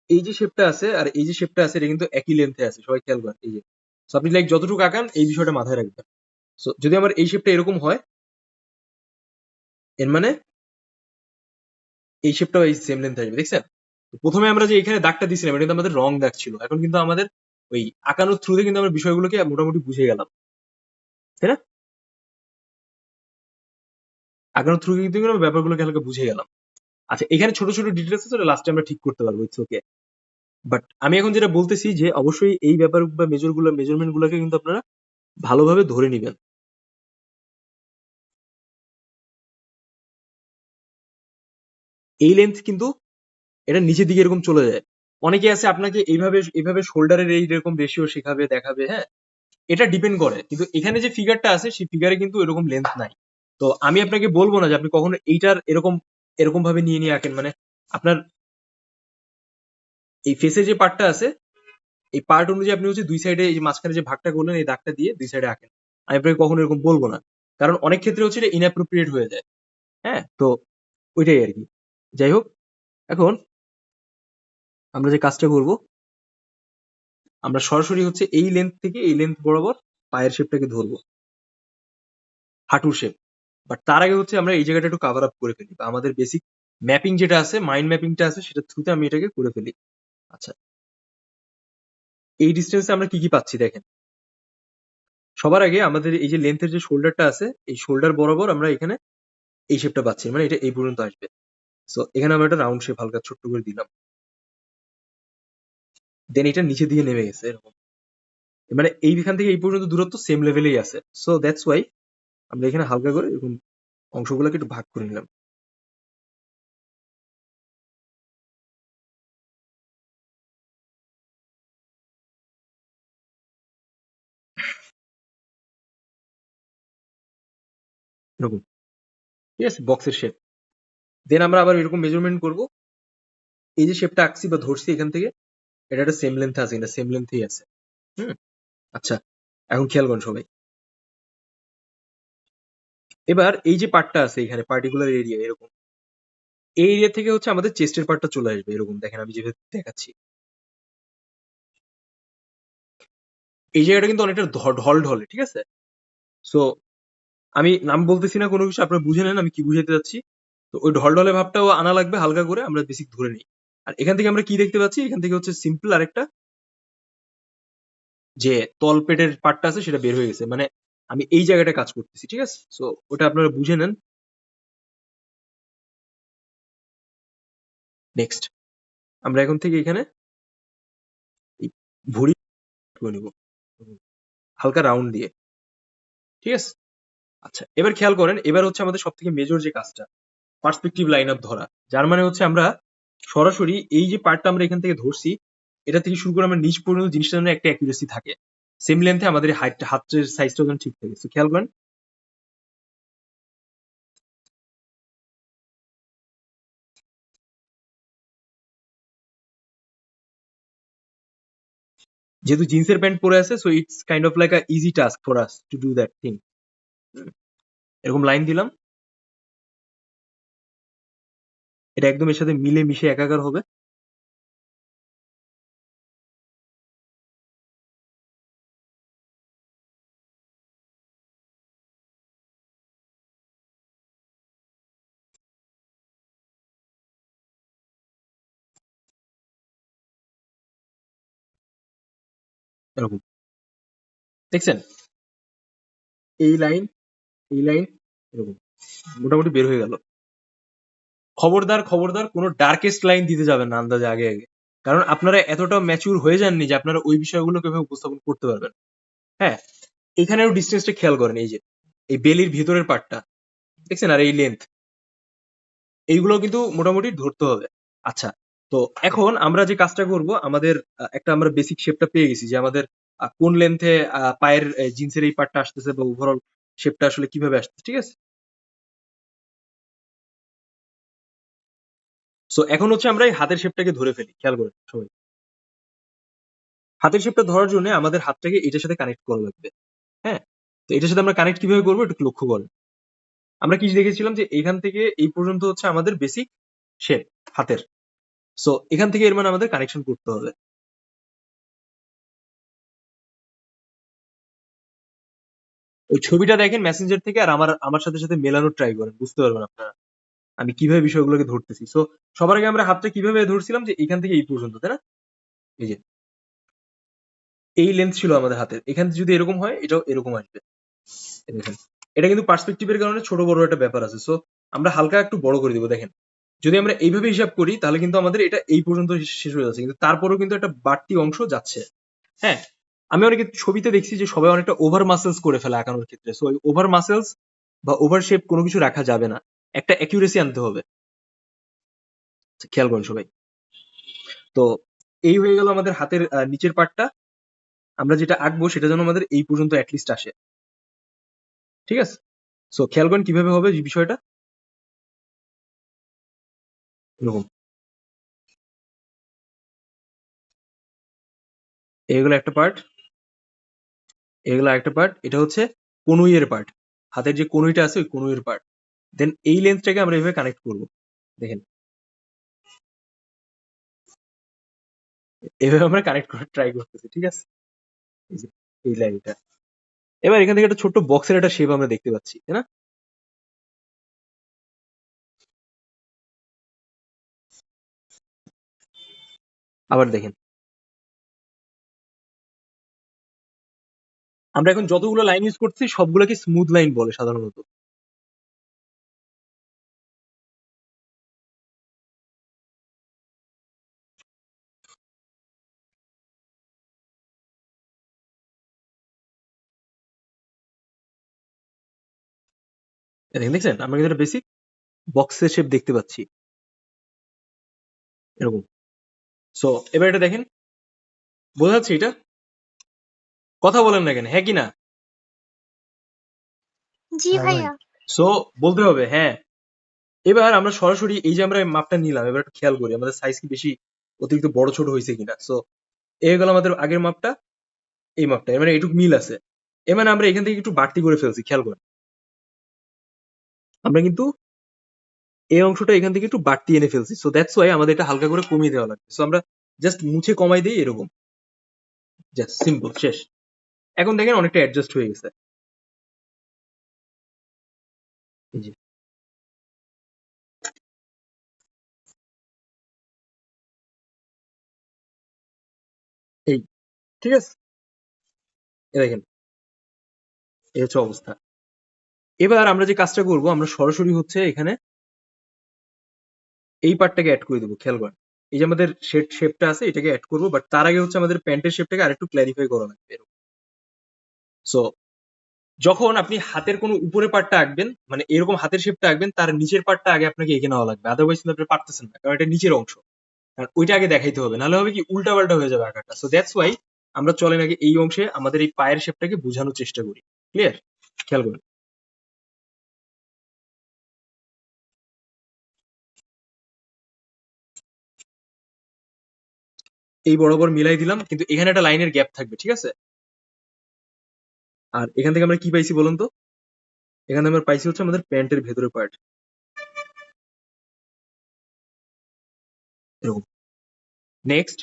এই যে শেপটা আছে আর এই যে শেপটা আছে, এটা কিন্তু একই লেন্থে আছে, সবাই খেয়াল করেন। এই যে, সো আপনি লাইক যতটুকু আঁকান এই বিষয়টা মাথায় রাখবেন। সো যদি আমার এই শেপটা এরকম হয়, এর মানে এই শেপটাও এই সেম লেন্থ আসবে, দেখছেন? তো প্রথমে আমরা যে এখানে দাগটা দিছিলাম এটা কিন্তু আমাদের রং দাগ ছিল, এখন কিন্তু আমাদের ওই আঁকানোর থ্রুতে কিন্তু আমরা বিষয়গুলোকে মোটামুটি বুঝে গেলাম, তাই না? আঁকানোর থ্রু কিন্তু আমরা ব্যাপারগুলোকে হালকা বুঝে গেলাম। আচ্ছা, এখানে ছোট ছোট ডিটেলস আছে, লাস্টে আমরা ঠিক করতে পারবো, ইটস ওকে। বাট আমি এখন যেটা বলতেছি যে অবশ্যই এই ব্যাপার বা মেজারমেন্ট গুলোকে কিন্তু আপনারা ভালোভাবে ধরে নিবেন। এই লেন্থ কিন্তু এটা নিচের দিকে এরকম চলে যায়। অনেকে আছে আপনাকে এইভাবে এইভাবে শোল্ডারের এইরকম রেশিও শেখাবে, দেখাবে। হ্যাঁ, এটা ডিপেন্ড করে, কিন্তু এখানে যে ফিগারটা আছে সেই ফিগারে কিন্তু এরকম লেন্থ নাই। তো আমি আপনাকে বলবো না যে আপনি কখনো এইটার এরকম এরকম ভাবে নিয়ে নিয়ে আঁকেন, মানে আপনার এই ফেসের যে পার্টটা আছে এই পার্ট অনুযায়ী আপনি হচ্ছে দুই সাইডে এই যে মাঝখানে যে ভাগটা করলেন এই দাগটা দিয়ে দুই সাইডে আঁকেন। আমি আপনাকে কখনো এরকম বলবো না, কারণ অনেক ক্ষেত্রে হচ্ছে এটা ইনঅ্যাপ্রোপ্রিয়েট হয়ে যায়। হ্যাঁ, তো ওইটাই আর কি। যাই হোক, এখন আমরা যে কাজটা করব, আমরা সরাসরি হচ্ছে এই লেন্থ থেকে এই লেন্থ বরাবর পায়ের শেপটাকে ধরবো, হাঁটুর শেপ। বাট তার আগে হচ্ছে আমরা এই জায়গাটা একটু কাভার আপ করে ফেলি, বা আমাদের বেসিক ম্যাপিং যেটা আছে, মাইন্ড ম্যাপিংটা আছে, সেটা থ্রুতে আমি এটাকে করে ফেলি। আচ্ছা, এই ডিস্টেন্সে আমরা কি কি পাচ্ছি দেখেন। সবার আগে আমাদের এই যে লেন্থের যে শোল্ডারটা আছে, এই শোল্ডার বরাবর আমরা এখানে এই শেপটা পাচ্ছি, মানে এটা এই পর্যন্ত আসবে। সো এখানে আমরা একটা রাউন্ড শেপ হালকা ছোট্ট করে দিলাম। দেন এটা নিচে দিয়ে নেমে গেছে এরকম, মানে এইখান থেকে এই পর্যন্ত দূরত্ব সেম লেভেলেই আছে। সো দ্যাটস ওয়াই আমরা এখানে হালকা করে এরকম অংশগুলোকে একটু ভাগ করে নিলাম। এরকম, ঠিক আছে, বক্সের শেপ। দেন আমরা আবার এরকম মেজারমেন্ট করব। এই যে শেপটা আঁকছি বা ধরছি এখান থেকে, এটা একটা সেম লেন্থে আছে, এটা সেম লেন্থেই আছে। হুম, আচ্ছা, এখন খেয়াল করুন সবাই। এবার এই যে পার্টটা আছে এখানে, পার্টিকুলার এরিয়া এরকম, এই এরিয়া থেকে হচ্ছে আমাদের চেস্টের পার্টটা চলে আসবে এরকম। দেখেন আমি যেভাবে দেখাচ্ছি, এই জায়গাটা কিন্তু অনেকটা ঢল ঢলে, ঠিক আছে। সো আমি নাম বলতেছি না কোনো কিছু, আপনারা বুঝে নেন আমি কি বুঝাইতে যাচ্ছি। তো ওই ঢল ঢলে ভাবটাও আনা লাগবে হালকা করে, আমরা বেসিক ধরে নিই। আর এখান থেকে আমরা কি দেখতে পাচ্ছি, এখান থেকে হচ্ছে সিম্পল আরেকটা যে তলপেটের পার্টটা আছে সেটা বের হয়ে গেছে, মানে আমি এই জায়গাটা কাজ করতেছি, ঠিক আছে। সো ওটা আপনারা বুঝে নেন। নেক্সট আমরা এখন থেকে এখানে এই ভুঁড়ি করে নিব হালকা রাউন্ড দিয়ে, ঠিক আছে। আচ্ছা, এবার খেয়াল করেন, এবার হচ্ছে আমাদের সব থেকে মেজর যে কাজটা, পার্সপেক্টিভ লাইন আপ ধরা। যার মানে হচ্ছে আমরা সরাসরি এই যে পার্টটা আমরা এখান থেকে ধরছি, এটা থেকে শুরু করে আমরা নিচ পর্যন্ত জিনিসটা যেন একটা অ্যাকুরেসি থাকে, সেম লেন্থে আমাদের হাতের সাইজটা যেন ঠিক থাকে। So, খেয়াল করেন, যেহেতু জিন্সের প্যান্ট পরে আছে, so it's kind of like a easy task for us to do that thing. এরকম লাইন দিলাম, এটা একদম এর সাথে মিলে মিশে একাকার হবে। এরকম দেখছেন, এই লাইন, এই লাইন, এরকম মোটামুটি বের হয়ে গেল। খবরদার খবরদার কোনো ডার্কেস্ট লাইন দিতে যাবেন না আন্দাজে আগে আগে, কারণ আপনারা এতটা ম্যাচিউর হয়ে যাননি যে আপনারা ওই বিষয়গুলোকে এভাবে উপস্থাপন করতে পারবেন। হ্যাঁ, এখানেও ডিস্টেন্সটা খেয়াল করেন, এই যে এই বেলির ভিতরের পার্টটা দেখছেন, আর এই লেন্থ, এইগুলো কিন্তু মোটামুটি ধরতে হবে। আচ্ছা, তো এখন আমরা যে কাজটা করব, আমাদের একটা আমরা বেসিক শেপটা পেয়ে গেছি যে আমাদের কোন লেন্থে পায়ের জিন্সের এই পার্টটা আসতেছে বা ওভারঅল শেপটা আসলে কিভাবে আসতেছে, ঠিক আছে। সো এখন হচ্ছে আমরা এই হাতের শেপটাকে ধরে ফেলি, খেয়াল করেন সবাই। হাতের শেপটা ধরার জন্য আমাদের হাতটাকে এটার সাথে কানেক্ট করা লাগবে। হ্যাঁ, তো এটার সাথে আমরা কানেক্ট কিভাবে করবো একটু লক্ষ্য করেন। আমরা কি দেখেছিলাম যে এখান থেকে এই পর্যন্ত হচ্ছে আমাদের বেসিক শেপ হাতের। সো এখান থেকে এর মানে আমাদের কানেকশন করতে হবে। ওই ছবিটা দেখেন মেসেঞ্জার থেকে, আর আমার আমার সাথে সাথে মেলানোর ট্রাই করেন, বুঝতে পারবেন আপনারা আমি কিভাবে বিষয়গুলোকে ধরতেছি। সো সবার আগে আমরা হাতটা কিভাবে ধরছিলাম যে এখান থেকে এই পর্যন্ত, তাই না। এই যে এই লেন্থ ছিল আমাদের হাতের, এখান থেকে যদি এরকম হয় এটাও এরকম আসবে। এই দেখেন, এটা কিন্তু পার্সপেক্টিভের কারণে ছোট বড় একটা ব্যাপার আছে। সো আমরা হালকা একটু বড় করে দিব। দেখেন, যদি আমরা এইভাবে হিসাব করি তাহলে কিন্তু আমাদের এটা এই পর্যন্ত শেষ হয়ে যাচ্ছে, কিন্তু তারপরেও কিন্তু একটা বাড়তি অংশ যাচ্ছে। হ্যাঁ, আমি অনেকে ছবিতে দেখছি যে সবাই অনেকটা ওভার মাসেলস করে ফেলে আঁকানোর ক্ষেত্রে। সো ওভার মাসেলস বা ওভার শেপ কোনো কিছু রাখা যাবে না, একটা অ্যাকিউরেসি আনতে হবে। খেয়াল করুন সবাই। তো এই হয়ে গেল আমাদের হাতের নিচের পার্টটা। আমরা যেটা আঁকবো সেটা যেন আমাদের এই পর্যন্ত অ্যাটলিস্ট আসে, ঠিক আছে। সো খেয়াল করেন কিভাবে হবে এই বিষয়টা, এরকম। এগুলো একটা পার্ট, এগুলো একটা পার্ট, এটা হচ্ছে কনুইয়ের পার্ট, হাতের যে কনুইটা আছে ওই কনুইয়ের পার্ট। দেন এই লেন্সটাকে আমরা এভাবে কানেক্ট করব। দেখেন, এভাবে আমরা কানেক্ট করার ট্রাই করতেছি, ঠিক আছে। এই যে এই লাইনটা, এবার এখান থেকে একটা ছোট্ট বক্সের একটা শেপ আমরা দেখতে পাচ্ছি, তাই না। আবার দেখেন, আমরা এখন যতগুলো লাইন ইউজ করছি সবগুলোকে স্মুথ লাইন বলে সাধারণত। দেখেন, দেখছেন আমরা কিন্তু একটা বেসিক বক্সের শেপ দেখতে পাচ্ছি, এরকম। সো এবার এটা দেখেন, বোঝা যাচ্ছে এটা, কথা বলেন না কেন, হ্যাঁ কি না। জি হ্যাঁ ভাই। ভাইয়া। সো বলতে হবে হ্যাঁ। এবার আমরা সরাসরি এই যে আমরা মাপটা নিলাম, এবার একটু খেয়াল করি আমাদের সাইজ কি বেশি অতিরিক্ত বড় ছোট হয়েছে কিনা। সো এই গেল আমাদের আগের মাপটা, এই মাপটা, এর মানে এইটুকু মিল আছে। এর মানে আমরা এখান থেকে একটু বাড়তি করে ফেলছি, খেয়াল করেন। আমরা কিন্তু এই অংশটা এখান থেকে একটু বাড়তি এনে ফেলছি। সো দ্যাটস ওয়াই আমাদের এটা হালকা করে কমিয়ে দেওয়া লাগবে। সো আমরা জাস্ট মুছে কমাই দিই এরকম, জাস্ট সিম্পল, শেষ। এখন দেখেন অনেকটা অ্যাডজাস্ট হয়ে গেছে। এই যে এই, ঠিক আছে, এই দেখেন, এই হচ্ছে অবস্থা। এবার আমরা যে কাজটা করব, আমরা সরাসরি হচ্ছে এখানে এই পার্টটাকে অ্যাড করে দেবো, খেয়াল করেন। এই যে আমাদের শেপটা আছে এটাকে অ্যাড করবো, বাট তার আগে হচ্ছে আমাদের প্যান্টের শেপটাকে আরেকটু ক্ল্যারিফাই করা লাগবে। সো যখন আপনি হাতের কোনো উপরের পার্টটা আঁকবেন, মানে এরকম হাতের শেপটা আঁকবেন, তার নিচের পার্টটা আগে আপনাকে এঁকে নেওয়া লাগবে, আদারওয়াইজ কিন্তু আপনি পারতেছেন না, কারণ এটা নিচের অংশ। কারণ ওইটা আগে দেখাইতে হবে, নাহলে হবে কি উল্টা পাল্টা হয়ে যাবে আঁকাটা। সো দ্যাটস ওয়াই আমরা চলেন আগে এই অংশে আমাদের এই পায়ের শেপটাকে বোঝানোর চেষ্টা করি। ক্লিয়ার? খেয়াল করুন, এই বরাবর মিলাই দিলাম, কিন্তু এখানে একটা লাইনের গ্যাপ থাকবে, ঠিক আছে? আর এখান থেকে আমরা কি পাইছি বলুন তো? এখানে আমরা পাইছি হচ্ছে আমাদের প্যান্টের ভেতরের পার্ট, এরকম। নেক্সট,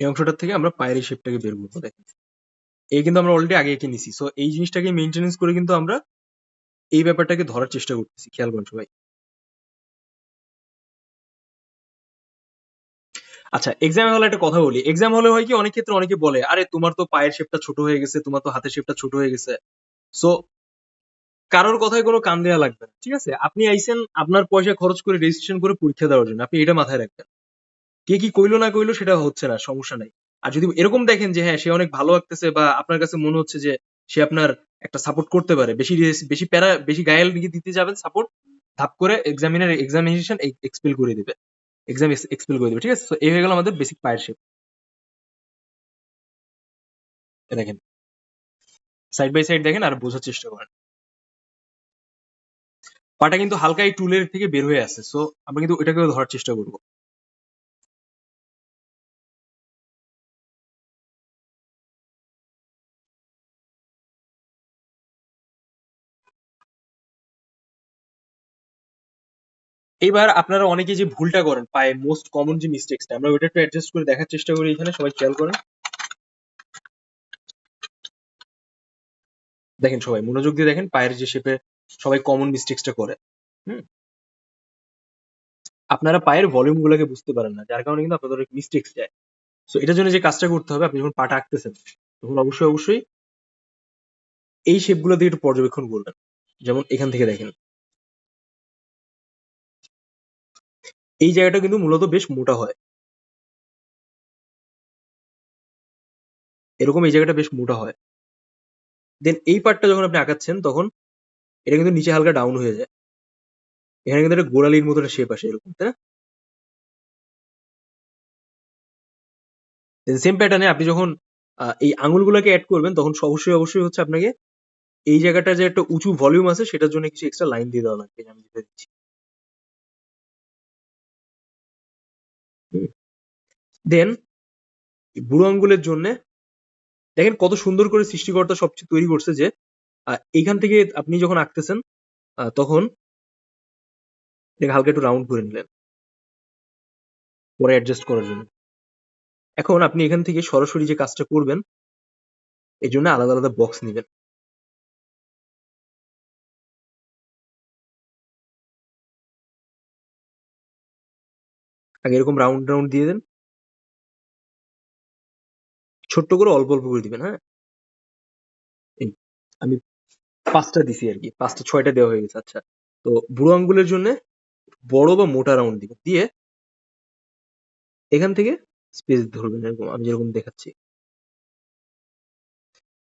এই অংশটার থেকে আমরা পায়ের শেপটাকে বের করবো। দেখেন, এই কিন্তু আমরা অলরেডি আগে এঁকে নিছি। সো এই জিনিসটাকে মেনটেনেন্স করে কিন্তু আমরা এই ব্যাপারটাকে ধরার চেষ্টা করতেছি, খেয়াল করুন সবাই। আচ্ছা, এক্সাম হলে একটা কথা বলি। এক্সাম হলে হয় কি, অনেক ক্ষেত্রে অনেকে বলে, আরে তোমার তো পায়ের শেপটা ছোট হয়ে গেছে, তোমার তো হাতের শেপটা ছোট হয়ে গেছে। সো কারোর কথায় কোনো কান দেওয়া লাগবে না, ঠিক আছে? আপনি আইছেন আপনার পয়সা খরচ করে রেজিস্ট্রেশন করে পরীক্ষা দেওয়ার জন্য, আপনি এটা মাথায় রাখবেন। কে কি কইলো না কইলো সেটা হচ্ছে না, সমস্যা নাই। আর যদি এরকম দেখেন যে হ্যাঁ সে অনেক ভালো আঁকতেছে, বা আপনার কাছে মনে হচ্ছে যে সে আপনার একটা সাপোর্ট করতে পারে, বেশি প্যারা বেশি গায়ে দিতে যাবেন সাপোর্ট, ধাপ করে এক্সামিনেশন এক্সপেল করে দিবে, এক্সাম এক্সপেল করে দিবে, ঠিক আছে? তো এই হয়ে গেল আমাদের বেসিক পায়ের শেপ। দেখেন, সাইড বাই সাইড দেখেন আর বোঝার চেষ্টা করেন। পাটা কিন্তু হালকা এই টুলের থেকে বের হয়ে আসে, সো আমরা কিন্তু এটাকেও ধরার চেষ্টা করবো। এবার আপনারা অনেকে যে ভুলটা করেন পায়ে, মোস্ট কমন যে মিস্টেক্সটা, আমরা ওইটা একটু অ্যাডজাস্ট করে দেখার চেষ্টা করি এখানে, সবাই খেয়াল করেন। দেখেন সবাই মনোযোগ দিয়ে দেখেন পায়ের যে শেপে সবাই কমন মিস্টেক্সটা করে। হুম, আপনারা পায়ের ভলিউম গুলোকে বুঝতে পারেন না, যার কারণে কিন্তু আপনাদের মিস্টেক্স যায়। সো এটার জন্য যে কাজটা করতে হবে, আপনি যখন পাটা আঁকতেছেন তখন অবশ্যই অবশ্যই এই শেপ গুলো দিয়ে একটু পর্যবেক্ষণ করবেন। যেমন এখান থেকে দেখেন, এই জায়গাটা কিন্তু মূলত বেশ মোটা হয়, এরকম এই জায়গাটা বেশ মোটা হয়। দেন এই পার্টটা যখন আপনি আঁকাচ্ছেন তখন এটা কিন্তু নিচে হালকা ডাউন হয়ে যায়, এখানে কিন্তু একটা গোড়ালির মতো একটা শেপ আসে এরকম, তাই না? সেম প্যাটার্নে আপনি যখন এই আঙুলগুলোকে অ্যাড করবেন তখন অবশ্যই অবশ্যই হচ্ছে আপনাকে এই জায়গাটা যে একটা উঁচু ভলিউম আছে সেটার জন্য কিছু এক্সট্রা লাইন দিয়ে দেওয়া লাগবে, আমি যেটা দিচ্ছি। দেন বুড়ো আঙ্গুলের জন্য দেখেন কত সুন্দর করে সৃষ্টিকর্তা সবচেয়ে তৈরি করছে যে এইখান থেকে আপনি যখন আঁকতেছেন তখন এটাকে হালকা একটু রাউন্ড করে নিলেন পরে অ্যাডজাস্ট করার জন্য। এখন আপনি এখান থেকে সরাসরি যে কাজটা করবেন এর জন্য আলাদা আলাদা বক্স নেবেন। আগে এরকম রাউন্ড রাউন্ড দিয়ে দেন, ছোট্ট করে অল্প অল্প করে দিবেন। হ্যাঁ, এই আমি 5টা দিছি আর কি, 5টা 6টা দেওয়া হয়ে গেছে। আচ্ছা, তো বুড়ো আঙ্গুলের জন্য বড় বা মোটা রাউন্ড দিবেন, দিয়ে এখান থেকে স্পেস ধরবেন এরকম, আমি যেরকম দেখাচ্ছি।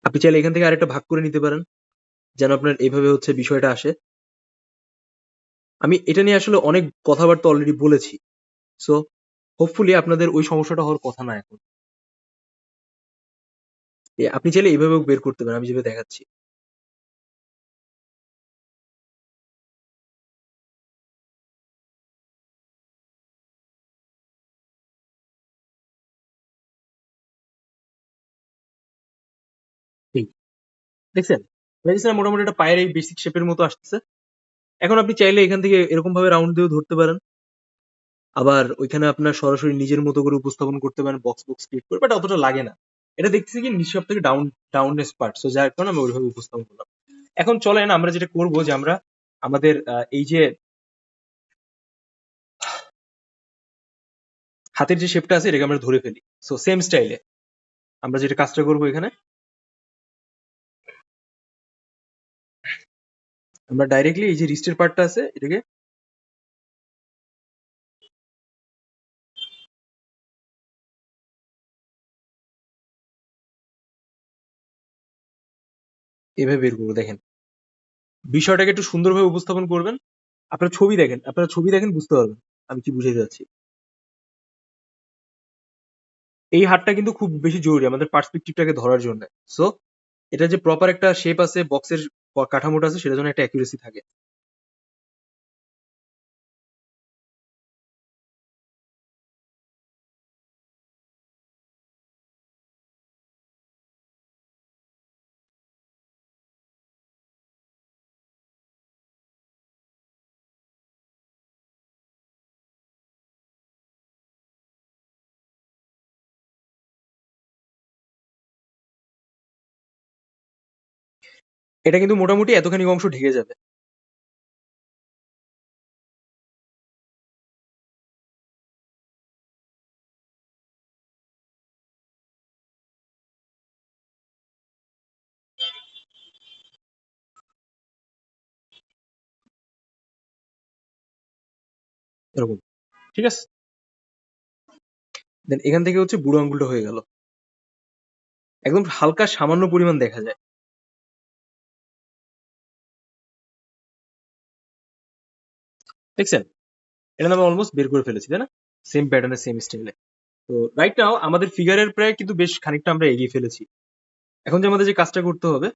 আপনি চাইলে এখান থেকে আরেকটা ভাগ করে নিতে পারেন, যেন আপনার এইভাবে হচ্ছে বিষয়টা আসে। আমি এটা নিয়ে আসলে অনেক কথাবার্তা অলরেডি বলেছি, সো হোপফুলি আপনাদের ওই সমস্যাটা হওয়ার কথা না এখন। আপনি চাইলে এইভাবেও বের করতে পারেন, আমি যেভাবে দেখাচ্ছি। এই দেখছেন, দেখছেন মোটামুটি একটা পায়ের এই বেসিক শেপের মতো আসতেছে। এখন আপনি চাইলে এখান থেকে এরকম ভাবে রাউন্ড দিয়েও ধরতে পারেন, আবার ওইখানে আপনার সরাসরি নিজের মতো করে উপস্থাপন করতে পারেন বক্স বক্স ক্রিয়েট করে, বাট অতটা লাগে না। এটা দেখতেছি কি নিচ সব থেকে ডাউননেস পার্ট, সো যার কারণে আমি ওইভাবে উপস্থাপন করলাম। এখন চলেন আমরা যেটা করব যে আমরা আমাদের এই যে হাতের যে শেপটা আছে এটাকে আমরা ধরে ফেলি। সো সেম স্টাইলে আমরা যেটা কাজটা করবো এখানে, আমরা ডাইরেক্টলি এই যে রিস্টের পার্টটা আছে এটাকে এভাবে বের করবো। দেখেন বিষয়টাকে একটু সুন্দরভাবে উপস্থাপন করবেন। আপনারা ছবি দেখেন বুঝতে পারবেন আমি কি বুঝাতে যাচ্ছি। এই হাতটা কিন্তু খুব বেশি জরুরি আমাদের পার্সপেক্টিভটাকে ধরার জন্য। সো এটা যে প্রপার একটা শেপ আছে, বক্সের কাঠামোটা আছে, সেটার জন্য একটা অ্যাকুরেসি থাকে। এটা কিন্তু মোটামুটি এতখানি অংশ ঢেকে যাবে এরকম। ঠিক আছে, দেন এখান থেকে হচ্ছে বুড়ো আঙ্গুলটা হয়ে গেল, একদম হালকা সামান্য পরিমাণ দেখা যায়। দেখছেন, এটা আমি অলমোস্ট বের করে ফেলেছি, তাই না? সেম প্যাটার্নে সেম স্টাইলে। তো রাইট নাও আমাদের ফিগারের প্রায় কিন্তু বেশ খানিকটা আমরা এগিয়ে ফেলেছি। এখন যে আমাদের যে কাজটা করতে হবে,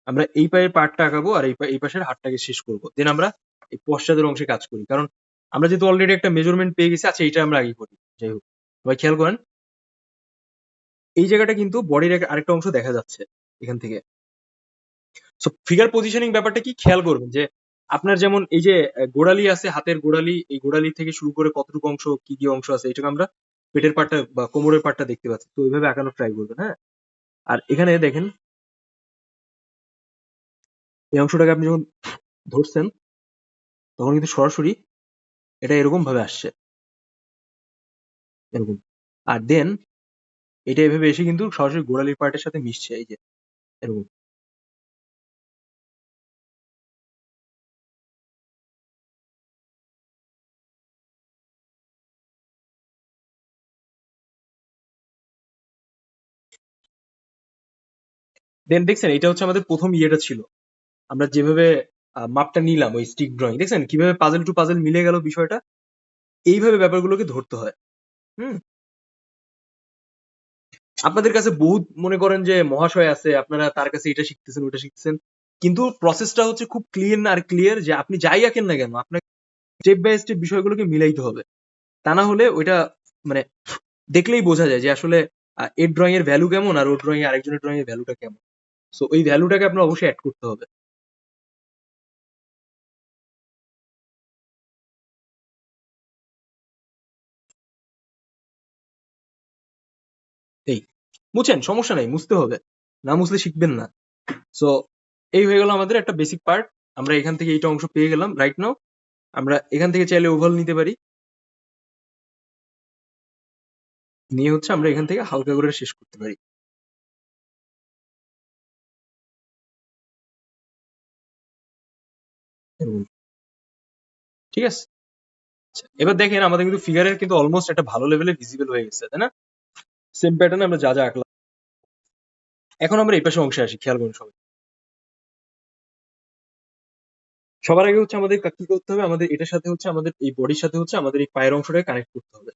আমরা এই পায়ের পার্টটা আঁকাবো আর এই পাশের হাতটাকে শেষ করবো, দেন আমরা এই পশ্চাদের অংশে কাজ করি, কারণ আমরা যেহেতু অলরেডি একটা মেজারমেন্ট পেয়ে গেছি। আচ্ছা, এটা আমরা আগে করি। যাই হোক, সবাই খেয়াল করেন, এই জায়গাটা কিন্তু বডির আরেকটা অংশ দেখা যাচ্ছে এখান থেকে। সো ফিগার পজিশনিং ব্যাপারটা কি খেয়াল করবেন যে আপনার যেমন এই যে গোড়ালি আছে, হাতের গোড়ালি, এই গোড়ালি থেকে শুরু করে কতটুকু অংশ কি কি অংশ আছে এটাকে আমরা পেটের পাটটা বা কোমরের পাটটা দেখতে পাচ্ছি। তো ওইভাবে আঁকানোর ট্রাই করবেন, হ্যাঁ? আর এখানে দেখেন এই অংশটাকে আপনি যখন ধরছেন তখন কিন্তু সরাসরি এটা এরকম ভাবে আসছে, এরকম। আর দেন এটা এভাবে এসে কিন্তু সরাসরি গোড়ালির পার্টের সাথে মিশছে, এই যে এরকম। দেন দেখছেন এটা হচ্ছে আমাদের প্রথম ইয়েটা ছিল, আমরা যেভাবে মাপটা নিলাম ওই স্টিক ড্রয়িং, দেখছেন কিভাবে পাজল টু পাজল মিলে গেল বিষয়টা। এইভাবে ব্যাপারগুলোকে ধরতে হয়। হুম। আপনাদের কাছে বহুত মনে করেন যে মহাশয় আছে, আপনারা তার কাছে এটা শিখতেছেন ওটা শিখতেছেন, কিন্তু প্রসেসটা হচ্ছে খুব ক্লিন আর ক্লিয়ার যে আপনি যাই আঁকেন না কেন আপনাকে স্টেপ বাই স্টেপ বিষয়গুলোকে মিলাইতে হবে। তা না হলে ওইটা মানে দেখলেই বোঝা যায় যে আসলে এর ড্রয়িং এর ভ্যালু কেমন আর ওর ড্রয়িং আরেকজনের ড্রয়িং এর ভ্যালুটা কেমন। সো ওই ভ্যালুটাকে আপনার অবশ্যই অ্যাড করতে হবে। এই বুঝছেন, সমস্যা নাই, মুছতে হবে, না মুছলে শিখবেন না। সো এই হয়ে গেল আমাদের একটা বেসিক পার্ট। আমরা এখান থেকে এইটা অংশ পেয়ে গেলাম রাইট নাও। আমরা এখান থেকে চাইলে ওভাল নিতে পারি, নিয়ে হচ্ছে আমরা এখান থেকে হালকা করে শেষ করতে পারি এরকম। ঠিক আছে, আচ্ছা, এবার দেখেন আমাদের কিন্তু ফিগারের কিন্তু অলমোস্ট একটা ভালো লেভেলে ভিজিবল হয়ে গেছে, তাই না? সেম প্যাটার্নে আমরা যা যা আঁকলাম। এখন আমরা এই পাশে অংশে আসি, খেয়াল করুন সবাই। সবার আগে হচ্ছে আমাদের কি করতে হবে, আমাদের এটার সাথে হচ্ছে আমাদের এই বডির সাথে হচ্ছে আমাদের এই পায়ের অংশটাকে কানেক্ট করতে হবে।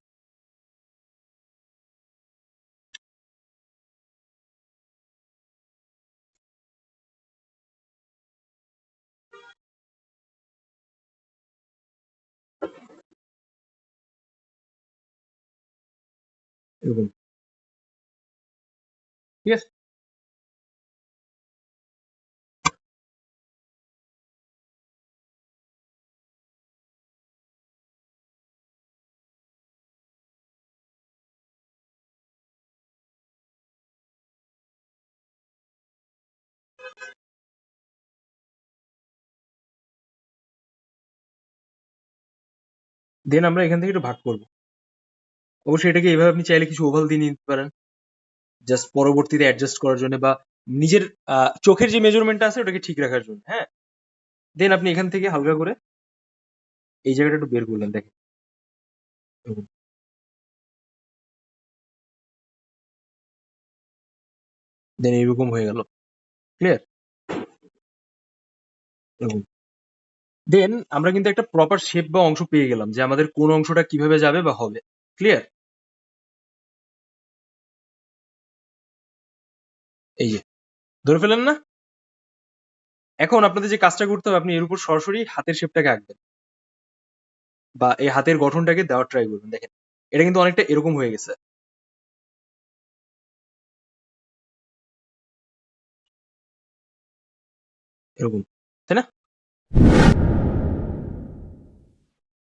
এরকম, ঠিক আছে? দেন আমরা এখান থেকে একটু ভাগ করবো। অবশ্যই এটাকে এইভাবে আপনি চাইলে কিছু ওভাল দিয়ে নিতে পারেন, জাস্ট পরবর্তীতে অ্যাডজাস্ট করার জন্য বা নিজের চোখের যে মেজারমেন্টটা আছে ওটাকে ঠিক রাখার জন্য, হ্যাঁ। দেন আপনি এখান থেকে হালকা করে এই জায়গাটা একটু বের করলেন, দেখেন এরকম। দেন এরকম হয়ে গেল, ক্লিয়ার? এরকম। দেন আমরা কিন্তু একটা প্রপার শেপ বা অংশ পেয়ে গেলাম যে আমাদের কোন অংশটা কিভাবে যাবে বা হবে, ক্লিয়ার? এই যে ধরে ফেলেন না? এখন আপনাদের যে কাজটা করতে হবে, আপনি এর উপর সরাসরি হাতের শেপটাকে আঁকবেন বা এই হাতের গঠনটাকে দেওয়ার ট্রাই করবেন। দেখেন এটা কিন্তু অনেকটা এরকম হয়ে গেছে, এরকম, তাই না?